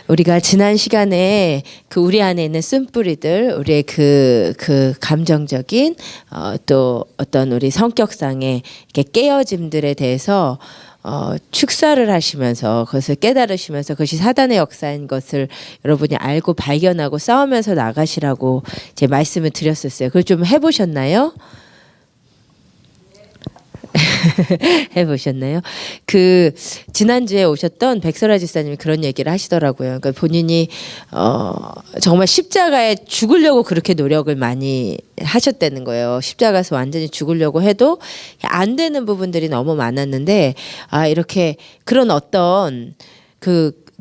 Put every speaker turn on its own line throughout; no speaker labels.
우리가 지난 시간에 우리 안에 있는 쓴뿌리들, 우리의 그 감정적인 또 어떤 우리 성격상의 깨어짐들에 대해서 축사를 하시면서 그것을 깨달으시면서 그것이 사단의 역사인 것을 여러분이 알고 발견하고 싸우면서 나가시라고 제 말씀을 드렸었어요. 그걸 좀 해보셨나요? 해보셨나요? 지난주에 오셨던 백설아 집사님이 그런 얘기를 하시더라고요. 그러니까 본인이 정말 십자가에 죽으려고 그렇게 노력을 많이 하셨다는 거예요. 십자가에서 완전히 죽으려고 해도 안 되는 부분들이 너무 많았는데 이렇게 그런 어떤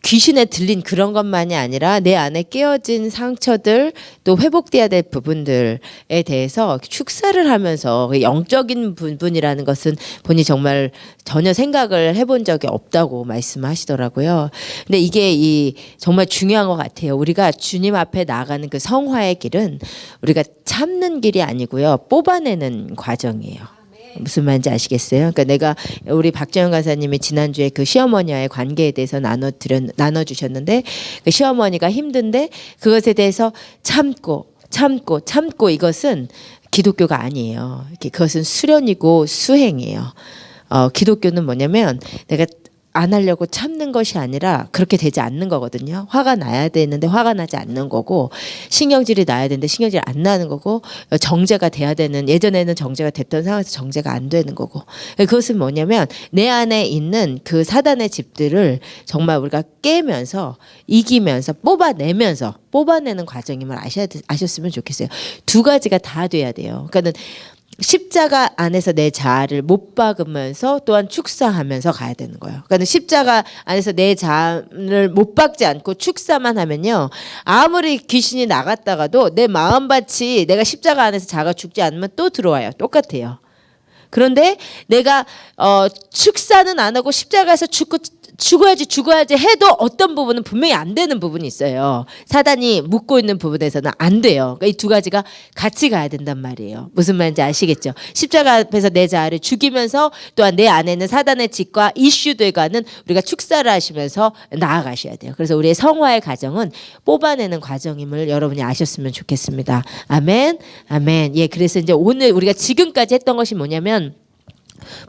귀신에 들린 그런 것만이 아니라 내 안에 깨어진 상처들 또 회복돼야 될 부분들에 대해서 축사를 하면서 영적인 부분이라는 것은 본인이 정말 전혀 생각을 해본 적이 없다고 말씀하시더라고요. 근데 이게 정말 중요한 것 같아요. 우리가 주님 앞에 나아가는 그 성화의 길은 우리가 참는 길이 아니고요, 뽑아내는 과정이에요. 무슨 말인지 아시겠어요? 그러니까 우리 박정현 강사님이 지난주에 그 시어머니와의 관계에 대해서 나눠주셨는데 그 시어머니가 힘든데 그것에 대해서 참고 이것은 기독교가 아니에요. 그것은 수련이고 수행이에요. 기독교는 뭐냐면 내가 안 하려고 참는 것이 아니라 그렇게 되지 않는 거거든요. 화가 나야 되는데 화가 나지 않는 거고, 신경질이 나야 되는데 신경질이 안 나는 거고, 정죄가 돼야 되는, 예전에는 정죄가 됐던 상황에서 정죄가 안 되는 거고. 그것은 뭐냐면 내 안에 있는 그 사단의 집들을 정말 우리가 깨면서 이기면서 뽑아내는 과정임을 아셨으면 좋겠어요. 두 가지가 다 돼야 돼요. 그러니까는 십자가 안에서 내 자아를 못 박으면서 또한 축사하면서 가야 되는 거예요. 그러니까 십자가 안에서 내 자아를 못 박지 않고 축사만 하면요, 아무리 귀신이 나갔다가도 내 마음밭이 내가 십자가 안에서 자아가 죽지 않으면 또 들어와요. 똑같아요. 그런데 내가 축사는 안 하고 십자가에서 죽어야지 해도 어떤 부분은 분명히 안 되는 부분이 있어요. 사단이 묶고 있는 부분에서는 안 돼요. 그러니까 이 두 가지가 같이 가야 된단 말이에요. 무슨 말인지 아시겠죠? 십자가 앞에서 내 자아를 죽이면서 또한 내 안에 있는 사단의 짓과 이슈들과는 우리가 축사를 하시면서 나아가셔야 돼요. 그래서 우리의 성화의 과정은 뽑아내는 과정임을 여러분이 아셨으면 좋겠습니다. 아멘, 아멘. 예, 그래서 이제 오늘 우리가 지금까지 했던 것이 뭐냐면,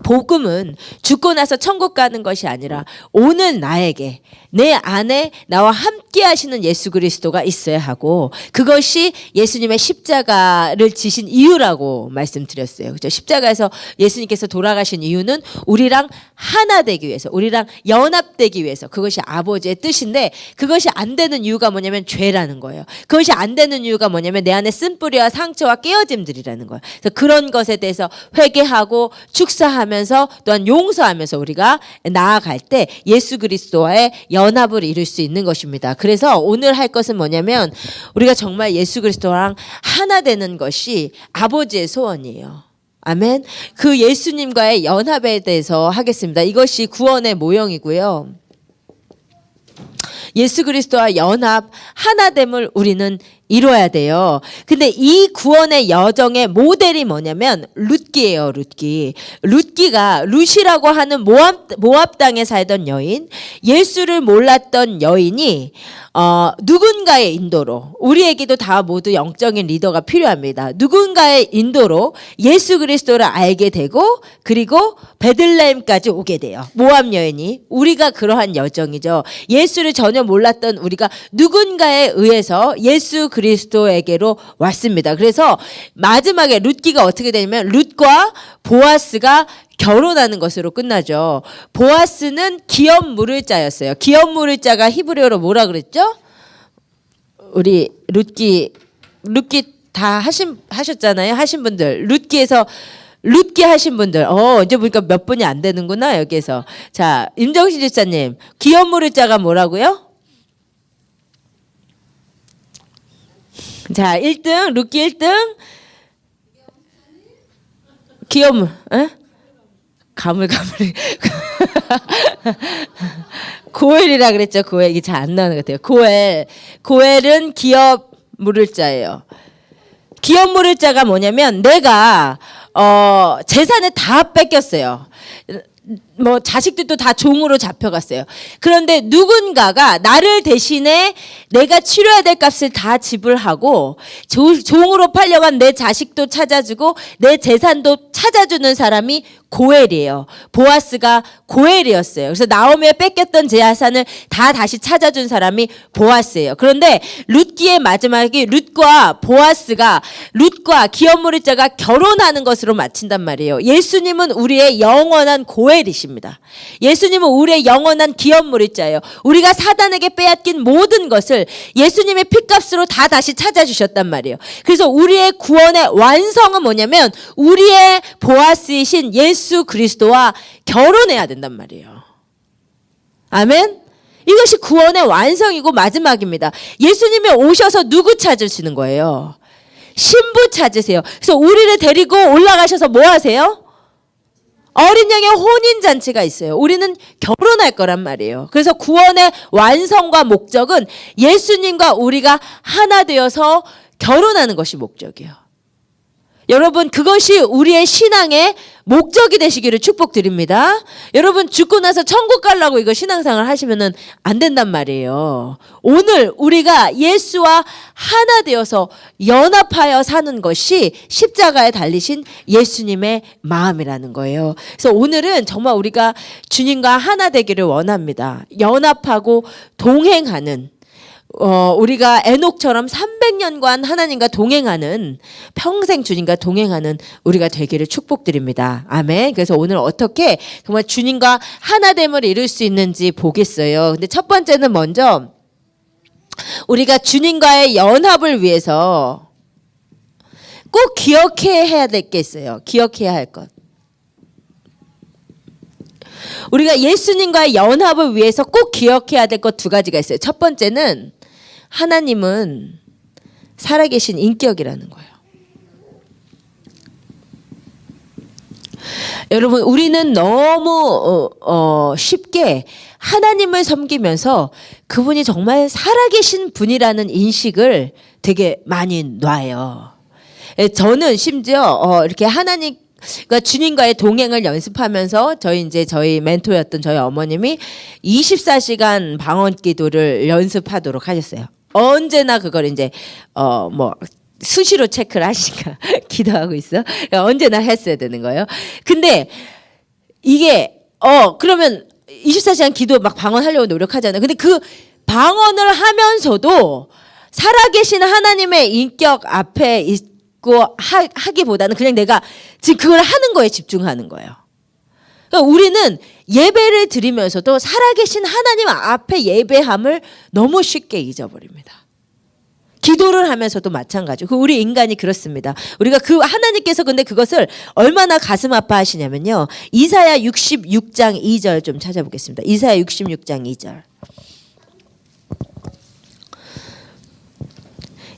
복음은 죽고 나서 천국 가는 것이 아니라 오늘 나에게, 내 안에 나와 함께 하시는 예수 그리스도가 있어야 하고, 그것이 예수님의 십자가를 지신 이유라고 말씀드렸어요. 그렇죠? 십자가에서 예수님께서 돌아가신 이유는 우리랑 하나 되기 위해서, 우리랑 연합되기 위해서, 그것이 아버지의 뜻인데, 그것이 안 되는 이유가 뭐냐면 죄라는 거예요. 그것이 안 되는 이유가 뭐냐면 내 안에 쓴뿌리와 상처와 깨어짐들이라는 거예요. 그래서 그런 것에 대해서 회개하고 축사하면서 또한 용서하면서 우리가 나아갈 때 예수 그리스도와의 연합을 이룰 수 있는 것입니다. 그래서 오늘 할 것은 뭐냐면, 우리가 정말 예수 그리스도랑 하나 되는 것이 아버지의 소원이에요. 아멘. 그 예수님과의 연합에 대해서 하겠습니다. 이것이 구원의 모형이고요. 예수 그리스도와 연합, 하나됨을 우리는 이루어야 돼요. 근데 이 구원의 여정의 모델이 뭐냐면 룻기예요. 룻기가, 룻이라고 하는 모압 땅에 살던 여인, 예수를 몰랐던 여인이 누군가의 인도로, 우리에게도 다 모두 영적인 리더가 필요합니다. 누군가의 인도로 예수 그리스도를 알게 되고, 그리고 베들레헴까지 오게 돼요. 모압 여인이. 우리가 그러한 여정이죠. 예수를 전혀 몰랐던 우리가 누군가에 의해서 예수 그리스도에게로 왔습니다. 그래서 마지막에 룻기가 어떻게 되냐면, 룻과 보아스가 결혼하는 것으로 끝나죠. 보아스는 기업 물을 자였어요. 기업 물을 자가 히브리어로 뭐라 그랬죠? 우리 룻기 다 하셨잖아요. 하신 분들. 룻기 하신 분들. 이제 보니까 몇 분이 안 되는구나, 여기에서. 자, 임정신 집사님, 기업 물을 자가 뭐라고요? 자, 1등, 룻기 1등. 기업물, 가물가물. 고엘이라 그랬죠. 고엘. 이게 잘 안 나오는 것 같아요. 고엘은 기업 물을 자예요. 기업 물을 자가 뭐냐면, 내가 재산을 다 뺏겼어요. 뭐 자식들도 다 종으로 잡혀갔어요. 그런데 누군가가 나를 대신에 내가 치러야 될 값을 다 지불하고 종으로 팔려간 내 자식도 찾아주고 내 재산도 찾아주는 사람이 고엘이에요. 보아스가 고엘이었어요. 그래서 나오미가 뺏겼던 재산을 다 다시 찾아준 사람이 보아스예요. 그런데 룻기의 마지막이 룻과 보아스가 룻과 기업무리자가 결혼하는 것으로 마친단 말이에요. 예수님은 우리의 영원한 고엘이십니다. 예수님은 우리의 영원한 기업무리자예요. 우리가 사단에게 빼앗긴 모든 것을 예수님의 피값으로 다 다시 찾아주셨단 말이에요. 그래서 우리의 구원의 완성은 뭐냐면 우리의 보아스이신 예수 그리스도와 결혼해야 된단 말이에요. 아멘. 이것이 구원의 완성이고 마지막입니다. 예수님이 오셔서 누구 찾으시는 거예요? 신부 찾으세요. 그래서 우리를 데리고 올라가셔서 뭐 하세요? 어린 양의 혼인잔치가 있어요. 우리는 결혼할 거란 말이에요. 그래서 구원의 완성과 목적은 예수님과 우리가 하나 되어서 결혼하는 것이 목적이에요. 여러분, 그것이 우리의 신앙의 목적이 되시기를 축복드립니다. 여러분, 죽고 나서 천국 가려고 이거 신앙생활 하시면은 안 된단 말이에요. 오늘 우리가 예수와 하나 되어서 연합하여 사는 것이 십자가에 달리신 예수님의 마음이라는 거예요. 그래서 오늘은 정말 우리가 주님과 하나 되기를 원합니다. 연합하고 동행하는, 우리가 에녹처럼 300년간 하나님과 동행하는, 평생 주님과 동행하는 우리가 되기를 축복드립니다. 아멘. 그래서 오늘 어떻게 정말 주님과 하나됨을 이룰 수 있는지 보겠어요. 근데 첫 번째는 먼저 우리가 주님과의 연합을 위해서 꼭 기억해야 될 게 있어요. 기억해야 할 것. 우리가 예수님과의 연합을 위해서 꼭 기억해야 될 것 두 가지가 있어요. 첫 번째는 하나님은 살아계신 인격이라는 거예요. 여러분, 우리는 너무 쉽게 하나님을 섬기면서 그분이 정말 살아계신 분이라는 인식을 되게 많이 놔요. 저는 심지어 이렇게 하나님, 그러니까 주님과의 동행을 연습하면서 저희 멘토였던 저희 어머님이 24시간 방언 기도를 연습하도록 하셨어요. 언제나 그걸 이제 뭐 수시로 체크를 하시니까 기도하고 있어. 언제나 했어야 되는 거예요. 근데 이게 그러면 24시간 기도 막 방언하려고 노력하잖아요. 근데 그 방언을 하면서도 살아계신 하나님의 인격 앞에 있고 하기보다는 그냥 내가 지금 그걸 하는 거에 집중하는 거예요. 그러니까 우리는 예배를 드리면서도 살아계신 하나님 앞에 예배함을 너무 쉽게 잊어버립니다. 기도를 하면서도 마찬가지고 우리 인간이 그렇습니다. 우리가 그 하나님께서 근데 그것을 얼마나 가슴 아파하시냐면요. 이사야 66장 2절 좀 찾아보겠습니다. 이사야 66장 2절.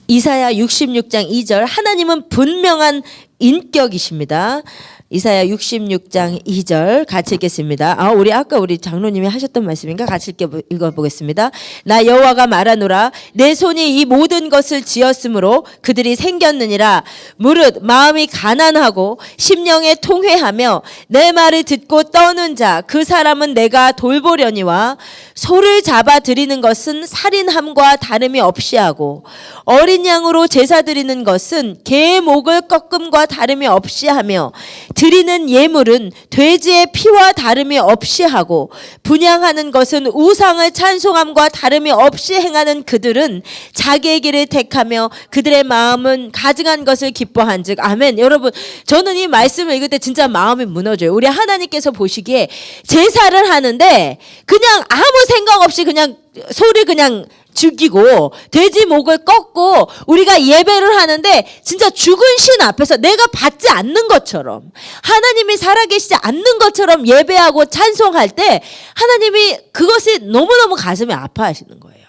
이사야 66장 2절. 하나님은 분명한 인격이십니다. 이사야 66장 2절 같이 읽겠습니다. 우리 아까 우리 장로님이 하셨던 말씀인가? 같이 읽어보겠습니다. 나 여호와가 말하노라. 내 손이 이 모든 것을 지었으므로 그들이 생겼느니라. 무릇 마음이 가난하고 심령에 통회하며 내 말을 듣고 떠는 자 그 사람은 내가 돌보려니와 소를 잡아 드리는 것은 살인함과 다름이 없이 하고 어린 양으로 제사 드리는 것은 개의 목을 꺾음과 다름이 없이 하며 드리는 예물은 돼지의 피와 다름이 없이 하고 분향하는 것은 우상을 찬송함과 다름이 없이 행하는 그들은 자기의 길을 택하며 그들의 마음은 가증한 것을 기뻐한즉. 아멘. 여러분, 저는 이 말씀을 읽을 때 진짜 마음이 무너져요. 우리 하나님께서 보시기에 제사를 하는데 그냥 아무 생각 없이 그냥 소를 그냥 죽이고 돼지 목을 꺾고 우리가 예배를 하는데 진짜 죽은 신 앞에서 내가 받지 않는 것처럼, 하나님이 살아계시지 않는 것처럼 예배하고 찬송할 때 하나님이 그것이 너무너무 가슴이 아파하시는 거예요.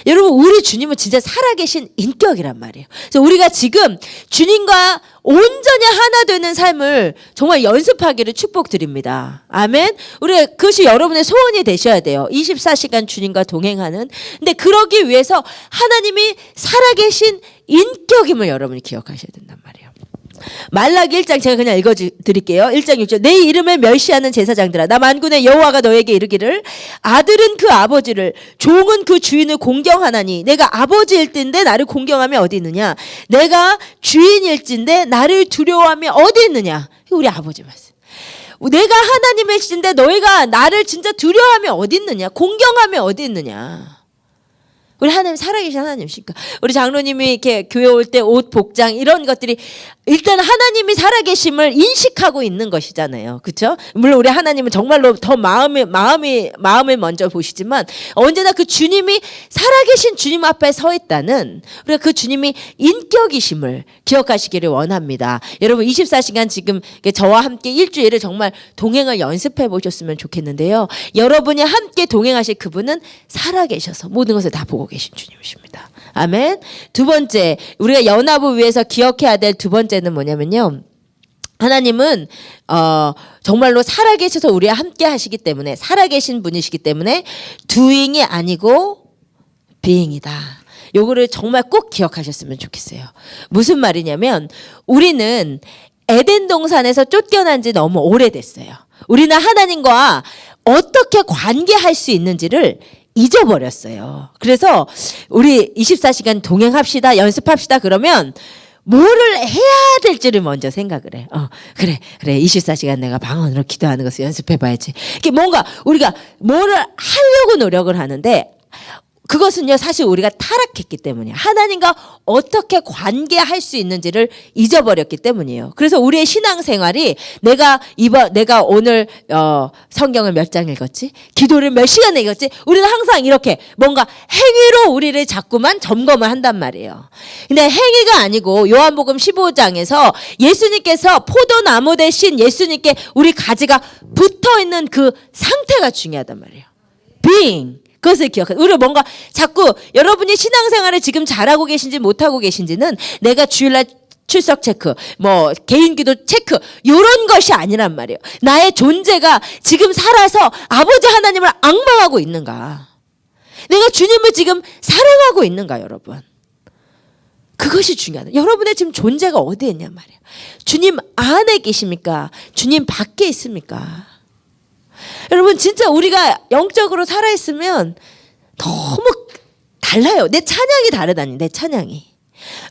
여러분, 우리 주님은 진짜 살아계신 인격이란 말이에요. 그래서 우리가 지금 주님과 온전히 하나 되는 삶을 정말 연습하기를 축복드립니다. 아멘. 우리 그것이 여러분의 소원이 되셔야 돼요. 24시간 주님과 동행하는. 근데 그러기 위해서 하나님이 살아계신 인격임을 여러분이 기억하셔야 된단 말이에요. 말라기 1장 제가 그냥 읽어드릴게요. 1장 6절. 내 이름을 멸시하는 제사장들아, 나 만군의 여호와가 너에게 이르기를 아들은 그 아버지를, 종은 그 주인을 공경하나니 내가 아버지일진데 나를 공경하며 어디 있느냐? 내가 주인일진데 나를 두려워하며 어디 있느냐? 우리 아버지 말씀. 내가 하나님의 신데 너희가 나를 진짜 두려워하며 어디 있느냐? 공경하며 어디 있느냐? 우리 하나님 살아계신 하나님이십니까? 우리 장로님이 이렇게 교회 올 때 옷, 복장 이런 것들이 일단 하나님이 살아계심을 인식하고 있는 것이잖아요. 그렇죠? 물론 우리 하나님은 정말로 더 마음을 먼저 보시지만 언제나 그 주님이 살아계신 주님 앞에 서 있다는, 우리가 그 주님이 인격이심을 기억하시기를 원합니다. 여러분 24시간 지금 저와 함께 일주일을 정말 동행을 연습해 보셨으면 좋겠는데요. 여러분이 함께 동행하실 그분은 살아계셔서 모든 것을 다 보고 계신 주님이십니다. 아멘. 두 번째, 우리가 연합을 위해서 기억해야 될 두 번째는 뭐냐면요. 하나님은 정말로 살아계셔서 우리와 함께 하시기 때문에, 살아계신 분이시기 때문에 doing이 아니고 being이다. 요거를 정말 꼭 기억하셨으면 좋겠어요. 무슨 말이냐면 우리는 에덴 동산에서 쫓겨난 지 너무 오래됐어요. 우리는 하나님과 어떻게 관계할 수 있는지를 잊어버렸어요. 그래서 우리 24시간 동행합시다, 연습합시다 그러면 뭐를 해야 될지를 먼저 생각을 해. 그래 24시간 내가 방언으로 기도하는 것을 연습해봐야지. 이게 뭔가 우리가 뭐를 하려고 노력을 하는데 그것은요 사실 우리가 타락했기 때문이에요. 하나님과 어떻게 관계할 수 있는지를 잊어버렸기 때문이에요. 그래서 우리의 신앙생활이 내가 오늘 성경을 몇 장 읽었지? 기도를 몇 시간 읽었지? 우리는 항상 이렇게 뭔가 행위로 우리를 자꾸만 점검을 한단 말이에요. 근데 행위가 아니고 요한복음 15장에서 예수님께서 포도나무 대신 예수님께 우리 가지가 붙어있는 그 상태가 중요하단 말이에요. being. 그것을 기억하세요. 우리가 뭔가 자꾸 여러분이 신앙생활을 지금 잘하고 계신지 못하고 계신지는 내가 주일날 출석 체크, 뭐 개인기도 체크 이런 것이 아니란 말이에요. 나의 존재가 지금 살아서 아버지 하나님을 앙망하고 있는가? 내가 주님을 지금 사랑하고 있는가 여러분? 그것이 중요하다. 여러분의 지금 존재가 어디에 있냐 말이에요. 주님 안에 계십니까? 주님 밖에 있습니까? 여러분 진짜 우리가 영적으로 살아있으면 너무 달라요. 내 찬양이 다르다니. 내 찬양이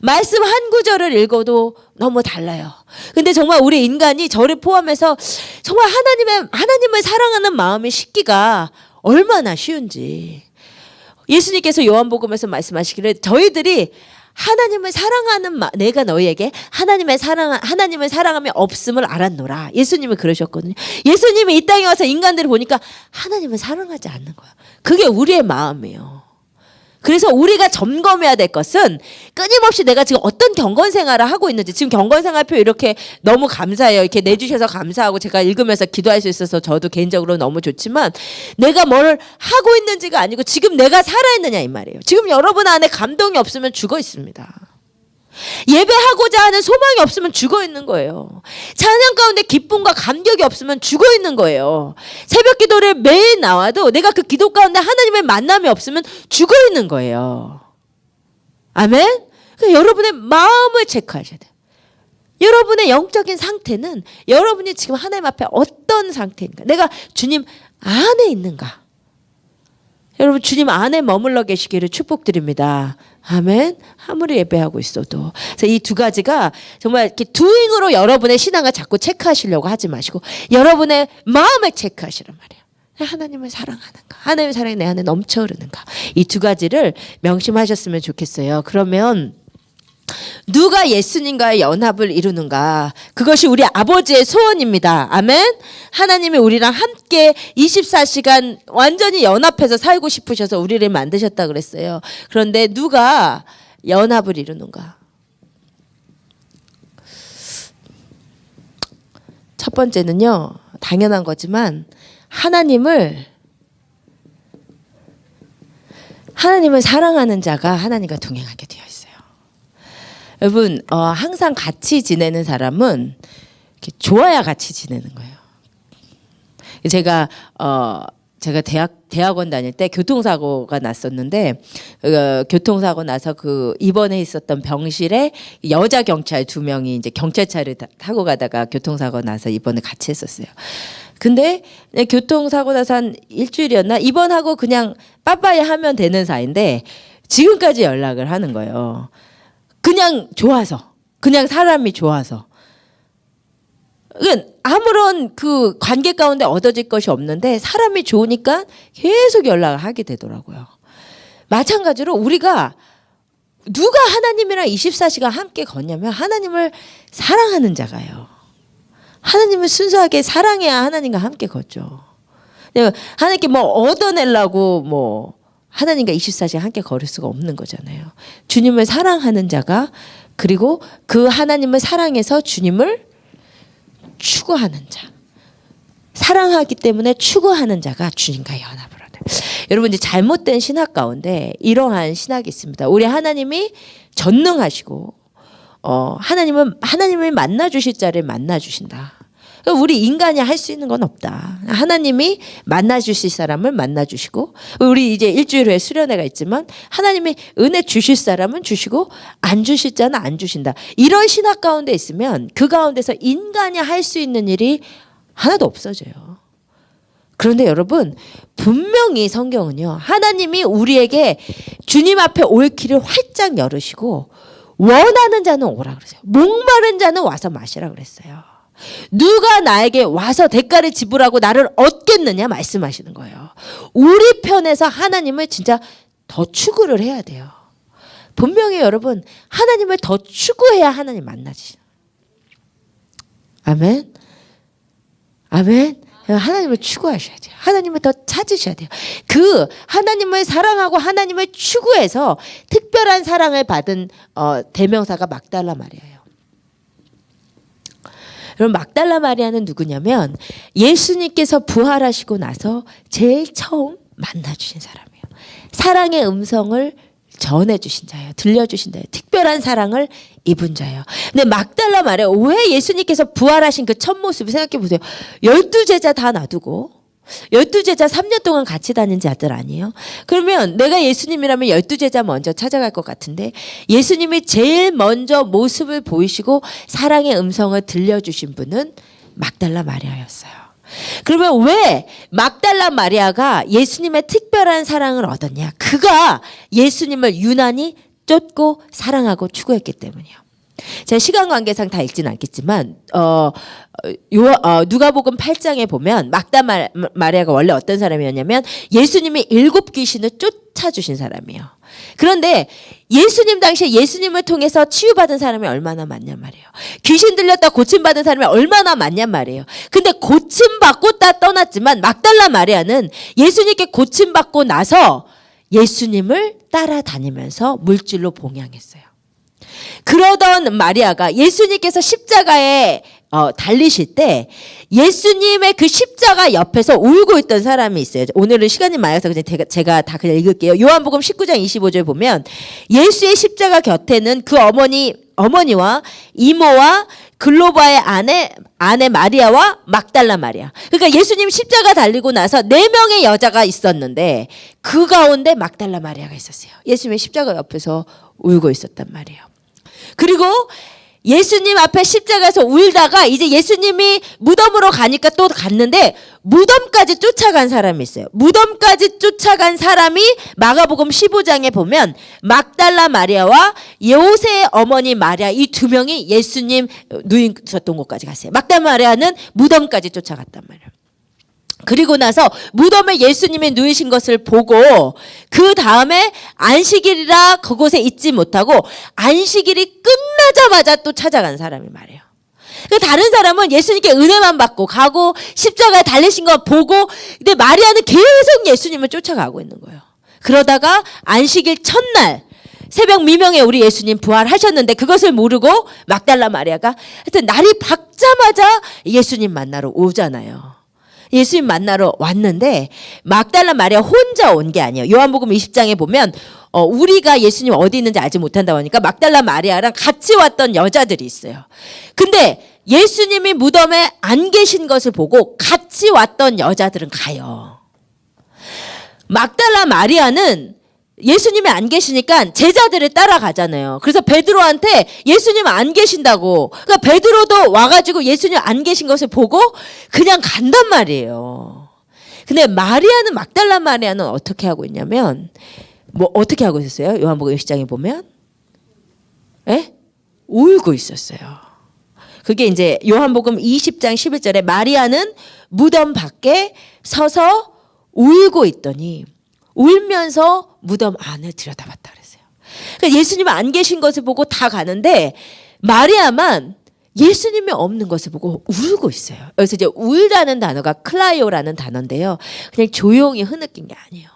말씀 한 구절을 읽어도 너무 달라요. 근데 정말 우리 인간이 저를 포함해서 정말 하나님을 사랑하는 마음이 식기가 얼마나 쉬운지. 예수님께서 요한복음에서 말씀하시기를 저희들이 하나님을 사랑하는 내가 너희에게 하나님을 사랑하며 없음을 알았노라. 예수님이 그러셨거든요. 예수님이 이 땅에 와서 인간들을 보니까 하나님을 사랑하지 않는 거야. 그게 우리의 마음이에요. 그래서 우리가 점검해야 될 것은 끊임없이 내가 지금 어떤 경건생활을 하고 있는지. 지금 경건생활표 이렇게 너무 감사해요. 이렇게 내주셔서 감사하고 제가 읽으면서 기도할 수 있어서 저도 개인적으로 너무 좋지만 내가 뭘 하고 있는지가 아니고 지금 내가 살아있느냐 이 말이에요. 지금 여러분 안에 감동이 없으면 죽어 있습니다. 예배하고자 하는 소망이 없으면 죽어 있는 거예요. 찬양 가운데 기쁨과 감격이 없으면 죽어 있는 거예요. 새벽 기도를 매일 나와도 내가 그 기도 가운데 하나님의 만남이 없으면 죽어 있는 거예요. 아멘? 그러니까 여러분의 마음을 체크하셔야 돼요. 여러분의 영적인 상태는 여러분이 지금 하나님 앞에 어떤 상태인가? 내가 주님 안에 있는가? 여러분 주님 안에 머물러 계시기를 축복드립니다. 아멘. 아무리 예배하고 있어도. 그래서 이 두 가지가 정말 이렇게 두잉으로 여러분의 신앙을 자꾸 체크하시려고 하지 마시고 여러분의 마음을 체크하시란 말이에요. 하나님을 사랑하는가? 하나님의 사랑이 내 안에 넘쳐 흐르는가? 이 두 가지를 명심하셨으면 좋겠어요. 그러면 누가 예수님과의 연합을 이루는가? 그것이 우리 아버지의 소원입니다. 아멘. 하나님이 우리랑 함께 24시간 완전히 연합해서 살고 싶으셔서 우리를 만드셨다 그랬어요. 그런데 누가 연합을 이루는가? 첫 번째는요, 당연한 거지만 하나님을 사랑하는 자가 하나님과 동행하게 되어 있어요. 여러분 항상 같이 지내는 사람은 이렇게 좋아야 같이 지내는 거예요. 제가 제가 대학원 다닐 때 교통사고가 났었는데 교통사고 나서 그 입원해 있었던 병실에 여자 경찰 2명이 이제 경찰차를 타고 가다가 교통사고 나서 입원을 같이 했었어요. 근데 교통사고 나서 한 일주일이었나 입원하고 그냥 빠빠이 하면 되는 사이인데 지금까지 연락을 하는 거예요. 그냥 좋아서, 그냥 사람이 좋아서. 아무런 그 관계 가운데 얻어질 것이 없는데 사람이 좋으니까 계속 연락을 하게 되더라고요. 마찬가지로 우리가 누가 하나님이랑 24시간 함께 걷냐면 하나님을 사랑하는 자가요. 하나님을 순수하게 사랑해야 하나님과 함께 걷죠. 하나님께 뭐 얻어내려고 뭐 하나님과 24시간 함께 걸을 수가 없는 거잖아요. 주님을 사랑하는 자가 그리고 그 하나님을 사랑해서 주님을 추구하는 자. 사랑하기 때문에 추구하는 자가 주님과 연합을 하다. 여러분 이제 잘못된 신학 가운데 이러한 신학이 있습니다. 우리 하나님이 전능하시고 하나님을 만나 주실 자를 만나 주신다. 우리 인간이 할 수 있는 건 없다. 하나님이 만나 주실 사람을 만나 주시고 우리 이제 일주일 후에 수련회가 있지만 하나님이 은혜 주실 사람은 주시고 안 주실 자는 안 주신다. 이런 신학 가운데 있으면 그 가운데서 인간이 할 수 있는 일이 하나도 없어져요. 그런데 여러분 분명히 성경은요. 하나님이 우리에게 주님 앞에 올 길을 활짝 열으시고 원하는 자는 오라 그러세요. 목마른 자는 와서 마시라 그랬어요. 누가 나에게 와서 대가를 지불하고 나를 얻겠느냐 말씀하시는 거예요. 우리 편에서 하나님을 진짜 더 추구를 해야 돼요. 분명히 여러분 하나님을 더 추구해야 하나님 만나시죠. 아멘. 아멘. 하나님을 추구하셔야 돼요. 하나님을 더 찾으셔야 돼요. 그 하나님을 사랑하고 하나님을 추구해서 특별한 사랑을 받은 대명사가 막달라 마리아예요. 여러분 막달라 마리아는 누구냐면 예수님께서 부활하시고 나서 제일 처음 만나주신 사람이에요. 사랑의 음성을 전해주신 자예요. 들려주신 자예요. 특별한 사랑을 입은 자예요. 근데 막달라 마리아 왜 예수님께서 부활하신 그 첫 모습을 생각해 보세요. 12제자 다 놔두고 12제자 3년 동안 같이 다닌 자들 아니에요? 그러면 내가 예수님이라면 12제자 먼저 찾아갈 것 같은데 예수님이 제일 먼저 모습을 보이시고 사랑의 음성을 들려주신 분은 막달라 마리아였어요. 그러면 왜 막달라 마리아가 예수님의 특별한 사랑을 얻었냐? 그가 예수님을 유난히 쫓고 사랑하고 추구했기 때문이에요. 제가 시간 관계상 다 읽지는 않겠지만 누가복음 8장에 보면 막달라 마리아가 원래 어떤 사람이었냐면 예수님이 7귀신을 쫓아주신 사람이에요. 그런데 예수님 당시에 예수님을 통해서 치유받은 사람이 얼마나 많냔 말이에요. 귀신 들렸다 고침받은 사람이 얼마나 많냔 말이에요. 근데 고침받고 다 떠났지만 막달라 마리아는 예수님께 고침받고 나서 예수님을 따라다니면서 물질로 봉양했어요. 그러던 마리아가 예수님께서 십자가에 달리실 때 예수님의 그 십자가 옆에서 울고 있던 사람이 있어요. 오늘은 시간이 많아서 그냥 제가 다 그냥 읽을게요. 요한복음 19장 25절 보면 예수의 십자가 곁에는 그 어머니와 이모와 글로바의 아내 마리아와 막달라 마리아. 그러니까 예수님 십자가 달리고 나서 4명의 여자가 있었는데 그 가운데 막달라 마리아가 있었어요. 예수님의 십자가 옆에서 울고 있었단 말이에요. 그리고 예수님 앞에 십자가에서 울다가 이제 예수님이 무덤으로 가니까 또 갔는데 무덤까지 쫓아간 사람이 있어요. 무덤까지 쫓아간 사람이 마가복음 15장에 보면 막달라 마리아와 요새의 어머니 마리아 이 2명이 예수님 누이셨던 곳까지 갔어요. 막달라 마리아는 무덤까지 쫓아갔단 말이에요. 그리고 나서 무덤에 예수님이 누이신 것을 보고 그 다음에 안식일이라 그곳에 있지 못하고 안식일이 끝나자마자 또 찾아간 사람이 말이에요. 다른 사람은 예수님께 은혜만 받고 가고 십자가에 달리신 거 보고 근데 마리아는 계속 예수님을 쫓아가고 있는 거예요. 그러다가 안식일 첫날 새벽 미명에 우리 예수님 부활하셨는데 그것을 모르고 막달라 마리아가 하여튼 날이 밝자마자 예수님 만나러 오잖아요. 예수님 만나러 왔는데 막달라 마리아 혼자 온 게 아니에요. 요한복음 20장에 보면 우리가 예수님 어디 있는지 알지 못한다고 하니까 막달라 마리아랑 같이 왔던 여자들이 있어요. 근데 예수님이 무덤에 안 계신 것을 보고 같이 왔던 여자들은 가요. 막달라 마리아는 예수님이 안 계시니까 제자들을 따라가잖아요. 그래서 베드로한테 예수님 안 계신다고. 그러니까 베드로도 와가지고 예수님 안 계신 것을 보고 그냥 간단 말이에요. 근데 마리아는, 막달라 마리아는 어떻게 하고 있냐면, 뭐 어떻게 하고 있었어요? 요한복음 10장에 보면, 예? 울고 있었어요. 그게 이제 요한복음 20장 11절에 마리아는 무덤 밖에 서서 울고 있더니 울면서 무덤 안을 들여다봤다 그랬어요. 그러니까 예수님 안 계신 것을 보고 다 가는데 마리아만 예수님이 없는 것을 보고 울고 있어요. 그래서 이제 울다는 단어가 클라이오라는 단어인데요. 그냥 조용히 흐느낀 게 아니에요.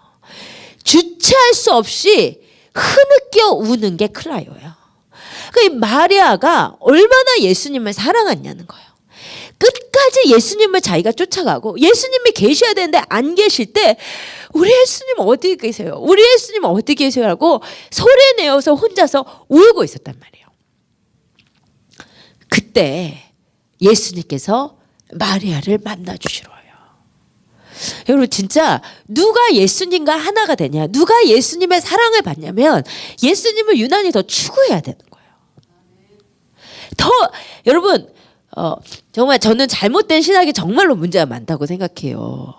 주체할 수 없이 흐느껴 우는 게 클라이오예요. 그러니까 마리아가 얼마나 예수님을 사랑했냐는 거예요. 끝까지 예수님을 자기가 쫓아가고 예수님이 계셔야 되는데 안 계실 때 우리 예수님 어디 계세요? 우리 예수님 어디 계세요? 하고 소리내어서 혼자서 울고 있었단 말이에요. 그때 예수님께서 마리아를 만나주시러 와요. 여러분 진짜 누가 예수님과 하나가 되냐, 누가 예수님의 사랑을 받냐면 예수님을 유난히 더 추구해야 되는 거예요. 더 여러분 정말 저는 잘못된 신학이 정말로 문제가 많다고 생각해요.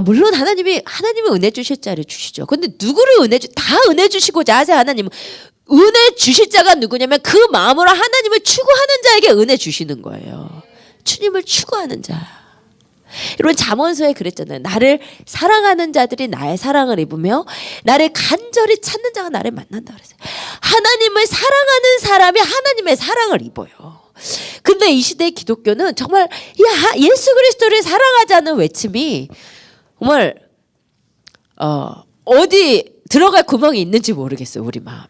물론 하나님이 은혜 주실 자를 주시죠. 근데 누구를 다 은혜 주시고자 하세요. 하나님은 은혜 주실 자가 누구냐면 그 마음으로 하나님을 추구하는 자에게 은혜 주시는 거예요. 주님을 추구하는 자. 여러분 잠언서에 그랬잖아요. 나를 사랑하는 자들이 나의 사랑을 입으며 나를 간절히 찾는 자가 나를 만난다 그랬어요. 하나님을 사랑하는 사람이 하나님의 사랑을 입어요. 근데 이 시대의 기독교는 정말 예수 그리스도를 사랑하자는 외침이 정말 어디 들어갈 구멍이 있는지 모르겠어요. 우리 마음에.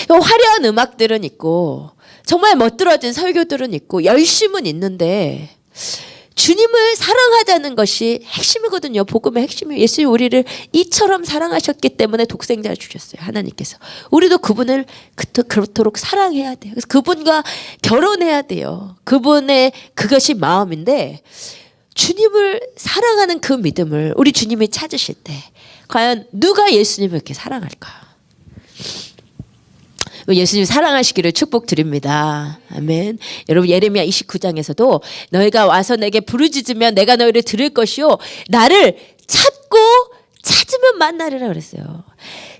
화려한 음악들은 있고 정말 멋들어진 설교들은 있고 열심은 있는데 주님을 사랑하자는 것이 핵심이거든요. 복음의 핵심이에요. 예수님이 우리를 이처럼 사랑하셨기 때문에 독생자를 주셨어요. 하나님께서. 우리도 그분을 그렇도록 사랑해야 돼요. 그래서 그분과 결혼해야 돼요. 그것이 마음인데 주님을 사랑하는 그 믿음을 우리 주님이 찾으실 때 과연 누가 예수님을 이렇게 사랑할까? 예수님 사랑하시기를 축복드립니다. 아멘. 여러분 예레미야 29장에서도 너희가 와서 내게 부르짖으면 내가 너희를 들을 것이요 나를 찾고 찾으면 만나리라 그랬어요.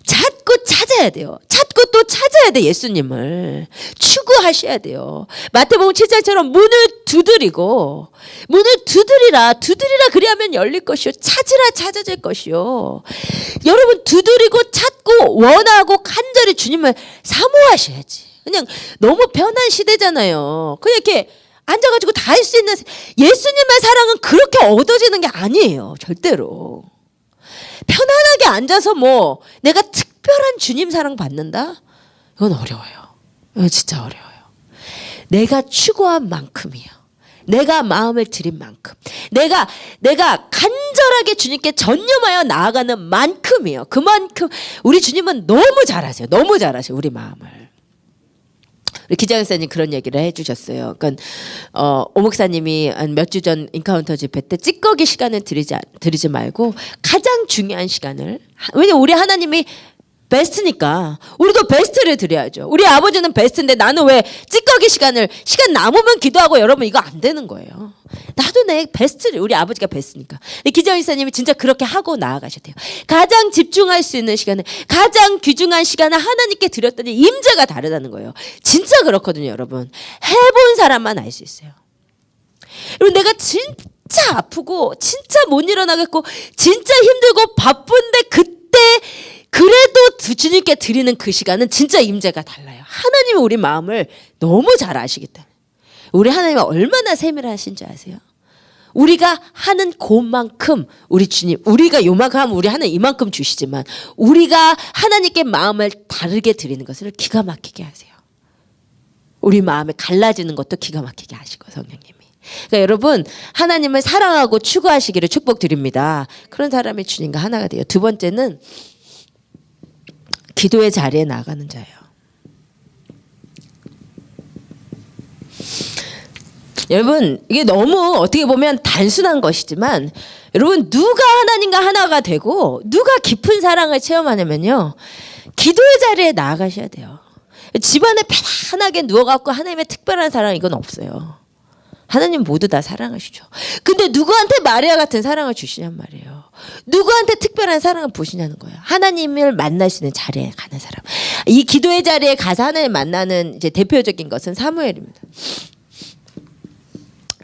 찾고 찾아야 돼요. 찾고 또 찾아야 돼. 예수님을 추구하셔야 돼요. 마태복음 7장처럼 문을 두드리고 문을 두드리라 그리하면 열릴 것이요 찾으라 찾아질 것이요. 여러분 두드리고 찾고 원하고 간절히 주님을 사모하셔야지. 그냥 너무 편한 시대잖아요. 그냥 이렇게 앉아가지고 다 할 수 있는 예수님의 사랑은 그렇게 얻어지는 게 아니에요. 절대로. 편안하게 앉아서 뭐 내가 특별한 주님 사랑 받는다? 이건 어려워요. 이건 진짜 어려워요. 내가 추구한 만큼이요. 내가 마음을 들인 만큼. 내가 간절하게 주님께 전념하여 나아가는 만큼이요. 그만큼 우리 주님은 너무 잘하세요. 너무 잘하세요. 우리 마음을. 우리 기자 목사님 그런 얘기를 해주셨어요. 그러니까 오 목사님이 한 몇 주 전 인카운터 집회 때 찌꺼기 시간을 드리지 말고 가장 중요한 시간을, 왜냐면 우리 하나님이 베스트니까 우리도 베스트를 드려야죠. 우리 아버지는 베스트인데 나는 왜 찌꺼기 시간 남으면 기도하고, 여러분 이거 안 되는 거예요. 나도 내 베스트를, 우리 아버지가 베스트니까. 기자 목사님이 진짜 그렇게 하고 나아가셔야 돼요. 가장 집중할 수 있는 시간을, 가장 귀중한 시간을 하나님께 드렸더니 임재가 다르다는 거예요. 진짜 그렇거든요. 여러분 해본 사람만 알 수 있어요. 여러분 내가 진짜 아프고 진짜 못 일어나겠고 진짜 힘들고 바쁜데 그때 그래도 주님께 드리는 그 시간은 진짜 임재가 달라요. 하나님은 우리 마음을 너무 잘 아시기 때문에. 우리 하나님이 얼마나 세밀하신지 아세요? 우리가 하는 그만큼 우리 주님, 우리가 요만큼 하면 우리 하나님 이만큼 주시지만 우리가 하나님께 마음을 다르게 드리는 것을 기가 막히게 하세요. 우리 마음에 갈라지는 것도 기가 막히게 하시고 성령님이. 그러니까 여러분 하나님을 사랑하고 추구하시기를 축복드립니다. 그런 사람이 주님과 하나가 돼요. 두 번째는 기도의 자리에 나가는 자예요. 여러분 이게 너무 어떻게 보면 단순한 것이지만 여러분 누가 하나님과 하나가 되고 누가 깊은 사랑을 체험하냐면요. 기도의 자리에 나아가셔야 돼요. 집안에 편안하게 누워갖고 하나님의 특별한 사랑 이건 없어요. 하나님 모두 다 사랑하시죠. 근데 누구한테 마리아 같은 사랑을 주시냔 말이에요. 누구한테 특별한 사랑을 보시냐는 거예요. 하나님을 만날 수 있는 자리에 가는 사람. 이 기도의 자리에 가서 하나님 만나는 이제 대표적인 것은 사무엘입니다.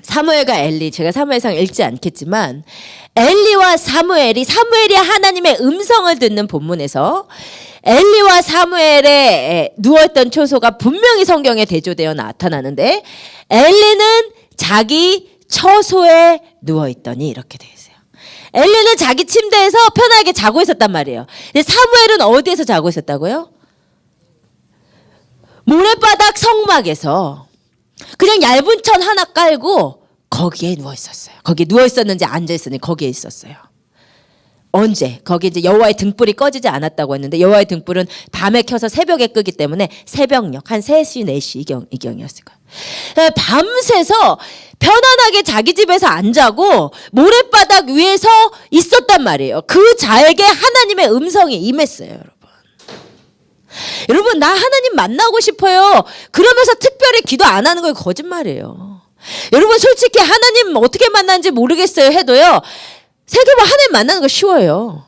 사무엘과 엘리, 제가 사무엘상 읽지 않겠지만 엘리와 사무엘이 하나님의 음성을 듣는 본문에서 엘리와 사무엘의 누워있던 초소가 분명히 성경에 대조되어 나타나는데 엘리는 자기 처소에 누워있더니 이렇게 되어 있어요. 엘리는 자기 침대에서 편하게 자고 있었단 말이에요. 근데 사무엘은 어디에서 자고 있었다고요? 모래바닥 성막에서 그냥 얇은 천 하나 깔고 거기에 누워 있었어요. 거기에 누워 있었는지 앉아 있었는지 거기에 있었어요. 언제? 거기 이제 여호와의 등불이 꺼지지 않았다고 했는데 여호와의 등불은 밤에 켜서 새벽에 끄기 때문에 새벽녘 한 3시 4시 이경이었을 거예요. 밤새서 편안하게 자기 집에서 안 자고 모래바닥 위에서 있었단 말이에요. 그 자에게 하나님의 음성이 임했어요, 여러분. 여러분 나 하나님 만나고 싶어요. 그러면서 특별히 기도 안 하는 거 거짓말이에요. 여러분 솔직히 하나님 어떻게 만나는지 모르겠어요 해도요. 세계만 하나님 만나는 거 쉬워요.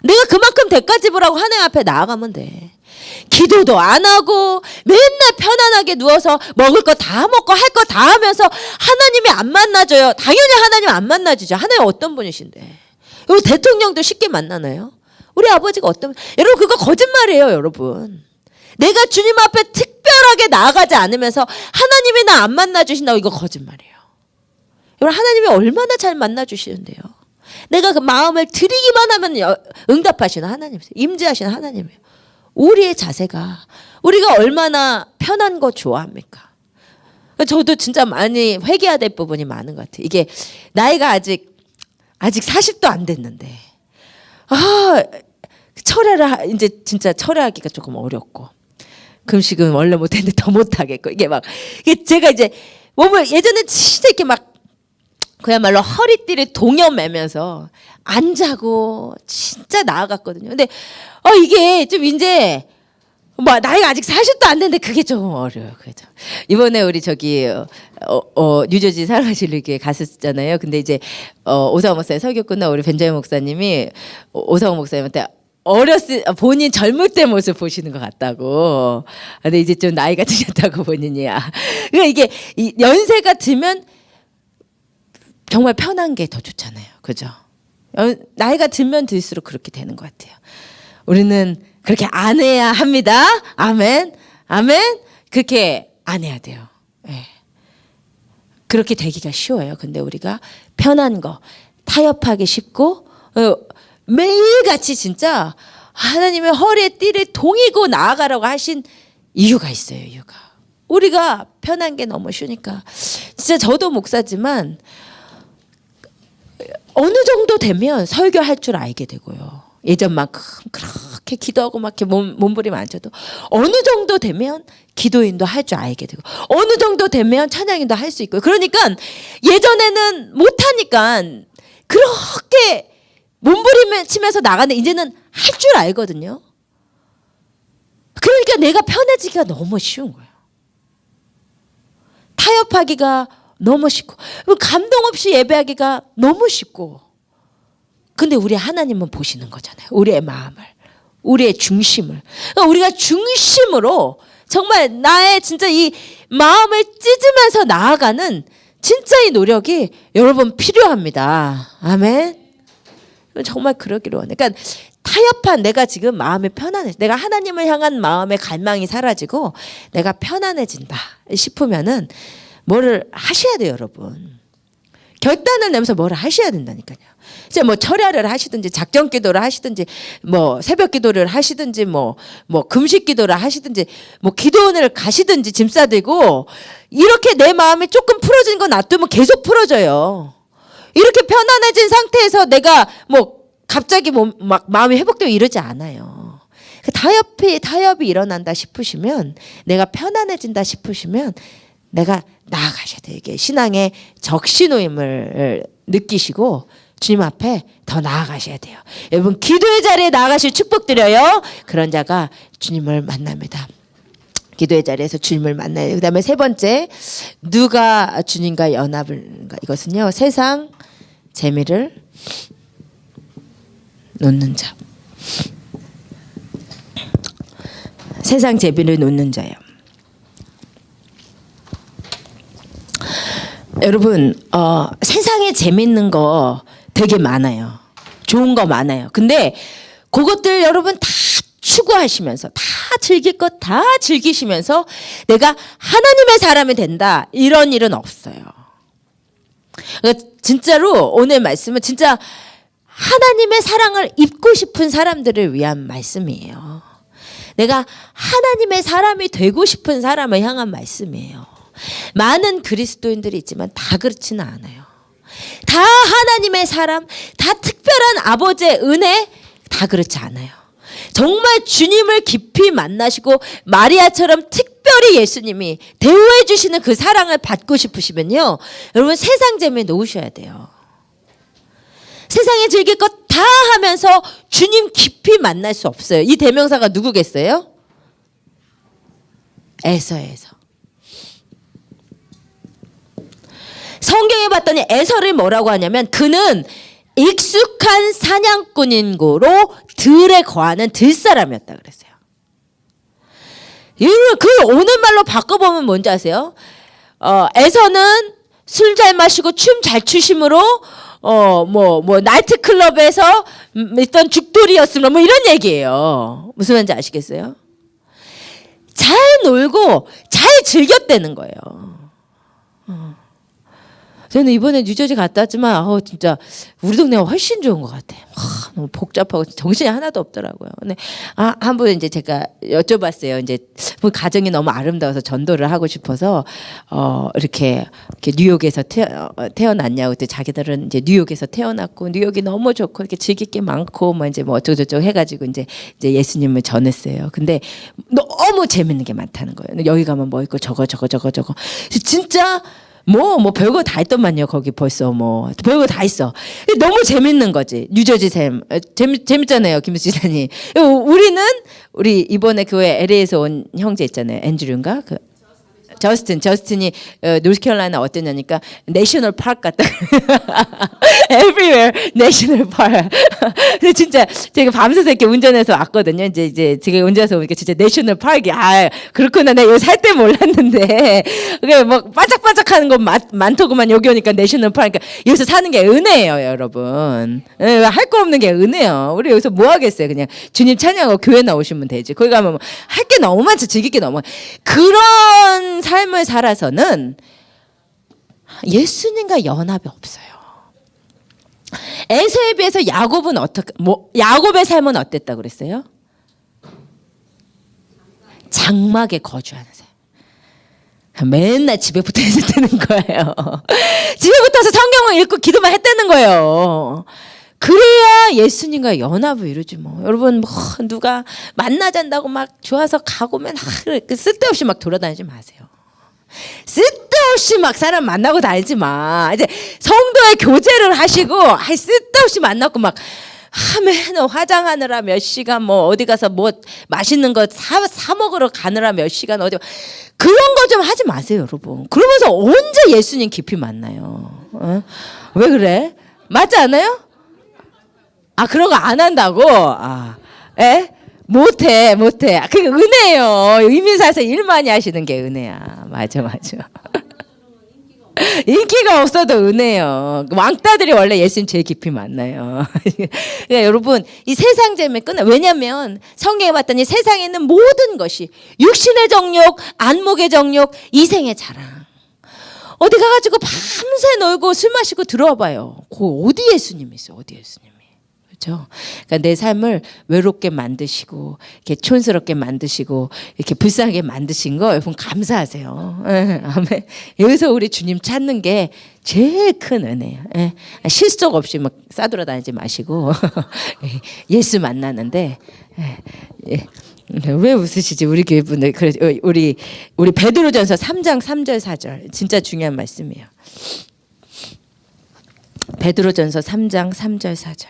내가 그만큼 대가 지불하고 하나님 앞에 나아가면 돼. 기도도 안 하고 맨날 편안하게 누워서 먹을 거 다 먹고 할 거 다 하면서 하나님이 안 만나줘요. 당연히 하나님 안 만나주죠. 하나님 어떤 분이신데. 우리 대통령도 쉽게 만나나요? 우리 아버지가 어떤 여러분 그거 거짓말이에요, 여러분. 내가 주님 앞에 특별하게 나아가지 않으면서 하나님이 나 안 만나주신다고 이거 거짓말이에요. 여러분 하나님이 얼마나 잘 만나주시는데요. 내가 그 마음을 드리기만 하면 응답하시는 하나님이세요. 임재하시는 하나님이에요. 우리의 자세가 우리가 얼마나 편한 거 좋아합니까? 저도 진짜 많이 회개해야 될 부분이 많은 것 같아요. 이게 나이가 아직 40도 안 됐는데 철회를 이제 진짜 철회하기가 조금 어렵고 금식은 원래 못했는데 더 못하겠고 이게 제가 이제 몸을 예전에 진짜 이렇게 막 그야말로 허리띠를 동여매면서 안 자고 진짜 나아갔거든요. 근데 이게 좀 이제 나이가 아직 40도 안 됐는데 그게 좀 어려워요. 그죠? 이번에 우리 저기 뉴저지 사랑하실 교회 갔었잖아요. 근데 이제 오상호 목사님 설교 끝나고 우리 벤자민 목사님이 오상호 목사님한테 본인 젊을 때 모습 보시는 것 같다고. 근데 이제 좀 나이가 드셨다고 본인이야. 그러니까 이게 연세가 들면 정말 편한 게 더 좋잖아요. 그죠? 나이가 들면 들수록 그렇게 되는 것 같아요. 우리는 그렇게 안 해야 합니다. 아멘. 아멘. 그렇게 안 해야 돼요. 네. 그렇게 되기가 쉬워요. 근데 우리가 편한 거, 타협하기 쉽고 매일같이 진짜 하나님의 허리에 띠를 동이고 나아가라고 하신 이유가 있어요. 이유가. 우리가 편한 게 너무 쉬우니까. 진짜 저도 목사지만 어느 정도 되면 설교할 줄 알게 되고요. 예전만큼 그렇게 기도하고 막 이렇게 몸부림 안 쳐도 어느 정도 되면 기도인도 할 줄 알게 되고 어느 정도 되면 찬양인도 할 수 있고요. 그러니까 예전에는 못하니까 그렇게 몸부림 치면서 나가는데 이제는 할 줄 알거든요. 그러니까 내가 편해지기가 너무 쉬운 거예요. 타협하기가 너무 쉽고 감동 없이 예배하기가 너무 쉽고 근데 우리 하나님은 보시는 거잖아요. 우리의 마음을 우리의 중심을 그러니까 우리가 중심으로 정말 나의 진짜 이 마음을 찢으면서 나아가는 진짜 이 노력이 여러분 필요합니다. 아멘. 정말 그러기로 원해. 그러니까 타협한 내가 지금 마음이 편안해져 내가 하나님을 향한 마음의 갈망이 사라지고 내가 편안해진다 싶으면은 뭐를 하셔야 돼요, 여러분. 결단을 내면서 뭐를 하셔야 된다니까요. 이제 뭐 철야를 하시든지 작정 기도를 하시든지 뭐 새벽 기도를 하시든지 뭐 금식 기도를 하시든지 뭐 기도원을 가시든지 짐 싸들고 이렇게 내 마음이 조금 풀어진 거 놔두면 계속 풀어져요. 이렇게 편안해진 상태에서 내가 뭐 갑자기 막 마음이 회복되고 이러지 않아요. 타협이 일어난다 싶으시면 내가 편안해진다 싶으시면 내가 나아가셔야 돼요. 이게 신앙의 적신호임을 느끼시고 주님 앞에 더 나아가셔야 돼요. 여러분 기도의 자리에 나아가실 축복 드려요. 그런 자가 주님을 만납니다. 기도의 자리에서 주님을 만나요. 그 다음에 세 번째, 누가 주님과 연합을, 이것은요, 세상 재미를 놓는 자. 세상 재미를 놓는 자예요. 여러분, 세상에 재밌는 거 되게 많아요. 좋은 거 많아요. 근데 그것들 여러분 다 추구하시면서 다 즐길 것 다 즐기시면서 내가 하나님의 사람이 된다 이런 일은 없어요. 그러니까 진짜로 오늘 말씀은 진짜 하나님의 사랑을 입고 싶은 사람들을 위한 말씀이에요. 내가 하나님의 사람이 되고 싶은 사람을 향한 말씀이에요. 많은 그리스도인들이 있지만 다 그렇지는 않아요. 다 하나님의 사람, 다 특별한 아버지의 은혜, 다 그렇지 않아요. 정말 주님을 깊이 만나시고 마리아처럼 특별히 예수님이 대우해 주시는 그 사랑을 받고 싶으시면요, 여러분 세상 재미에 놓으셔야 돼요. 세상에 즐길 것 다 하면서 주님 깊이 만날 수 없어요. 이 대명사가 누구겠어요? 에서에서. 성경에 봤더니 에서를 뭐라고 하냐면 그는 익숙한 사냥꾼인고로 들에 거하는 들사람이었다 그랬어요. 그 오늘 말로 바꿔보면 뭔지 아세요? 에서는 술 잘 마시고 춤 잘 추심으로 나이트 클럽에서 있던 죽돌이였으면 뭐 이런 얘기예요. 무슨 말인지 아시겠어요? 잘 놀고 잘 즐겼다는 거예요. 저는 이번에 뉴저지 갔다 왔지만 진짜 우리 동네가 훨씬 좋은 것 같아요. 너무 복잡하고 정신이 하나도 없더라고요. 근데 한 번 이제 제가 여쭤봤어요. 이제 가정이 너무 아름다워서 전도를 하고 싶어서 이렇게 뉴욕에서 태어났냐고 그때 자기들은 이제 뉴욕에서 태어났고 뉴욕이 너무 좋고 이렇게 즐길 게 많고 뭐 이제 뭐 어쩌고저쩌고 해가지고 이제 예수님을 전했어요. 근데 너무 재밌는 게 많다는 거예요. 여기 가면 뭐 있고 저거 진짜. 별거 다 있더만요. 거기 벌써 별거 다 있어. 너무 재밌는 거지. 뉴저지 샘. 재밌잖아요. 김수 지사님. 우리 이번에 교회 LA에서 온 형제 있잖아요. 앤드류인가? 저스틴이 노스캐롤라이나 어땠냐니까 내셔널 파크 같다. Everywhere 내셔널 파크. 근데 진짜 제가 밤새서 이렇게 운전해서 왔거든요. 이제 제가 운전해서 오니까 진짜 내셔널 파크이 그렇구나. 내가 여기 살 때 몰랐는데 그게 막 반짝반짝하는 거 많더구만. 여기 오니까 내셔널 파크. 그러니까 여기서 사는 게 은혜예요, 여러분. 할 거 없는 게 은혜예요. 우리 여기서 뭐 하겠어요? 그냥 주님 찬양하고 교회 나오시면 되지. 거기 가면 할 게 너무 많죠. 즐길 게 너무 그런 삶을 살아서는 예수님과 연합이 없어요. 에서에 비해서 야곱의 삶은 어땠다고 그랬어요? 장막에 거주하는 삶. 맨날 집에 붙어 있었다는 거예요. 집에 붙어서 성경을 읽고 기도만 했다는 거예요. 그래야 예수님과 연합을 이루지 뭐. 여러분 누가 만나잔다고 막 좋아서 가고면 쓸데없이 막 돌아다니지 마세요. 쓸데없이 막 사람 만나고 다니지 마. 이제 성도의 교제를 하시고 쓸데없이 만나고 막 하면 화장하느라 몇 시간 어디 가서 맛있는 거 사 먹으러 가느라 몇 시간 어디 그런 거 좀 하지 마세요, 여러분. 그러면서 언제 예수님 깊이 만나요? 왜 그래? 맞지 않아요? 그런 거 안 한다고? 못해. 그게 은혜예요. 의민사에서 일 많이 하시는 게 은혜야. 맞아. 인기가 없어도 은혜예요. 왕따들이 원래 예수님 제일 깊이 만나요. 그러니까 여러분 이 세상 재미 왜냐하면 성경에 봤더니 세상에 있는 모든 것이 육신의 정욕, 안목의 정욕, 이생의 자랑. 어디 가가지고 밤새 놀고 술 마시고 들어와 봐요. 어디 예수님이 있어요? 어디 예수님이? 그렇죠? 그러니까 내 삶을 외롭게 만드시고 이렇게 촌스럽게 만드시고 이렇게 불쌍하게 만드신 거 여러분 감사하세요. 아멘. 여기서 우리 주님 찾는 게 제일 큰 은혜예요. 실속 없이 막 싸돌아다니지 마시고 예수 만나는데 왜 웃으시지? 우리 교회 분들. 그래 우리 베드로전서 3장 3절 4절 진짜 중요한 말씀이에요. 베드로전서 3장 3절 4절.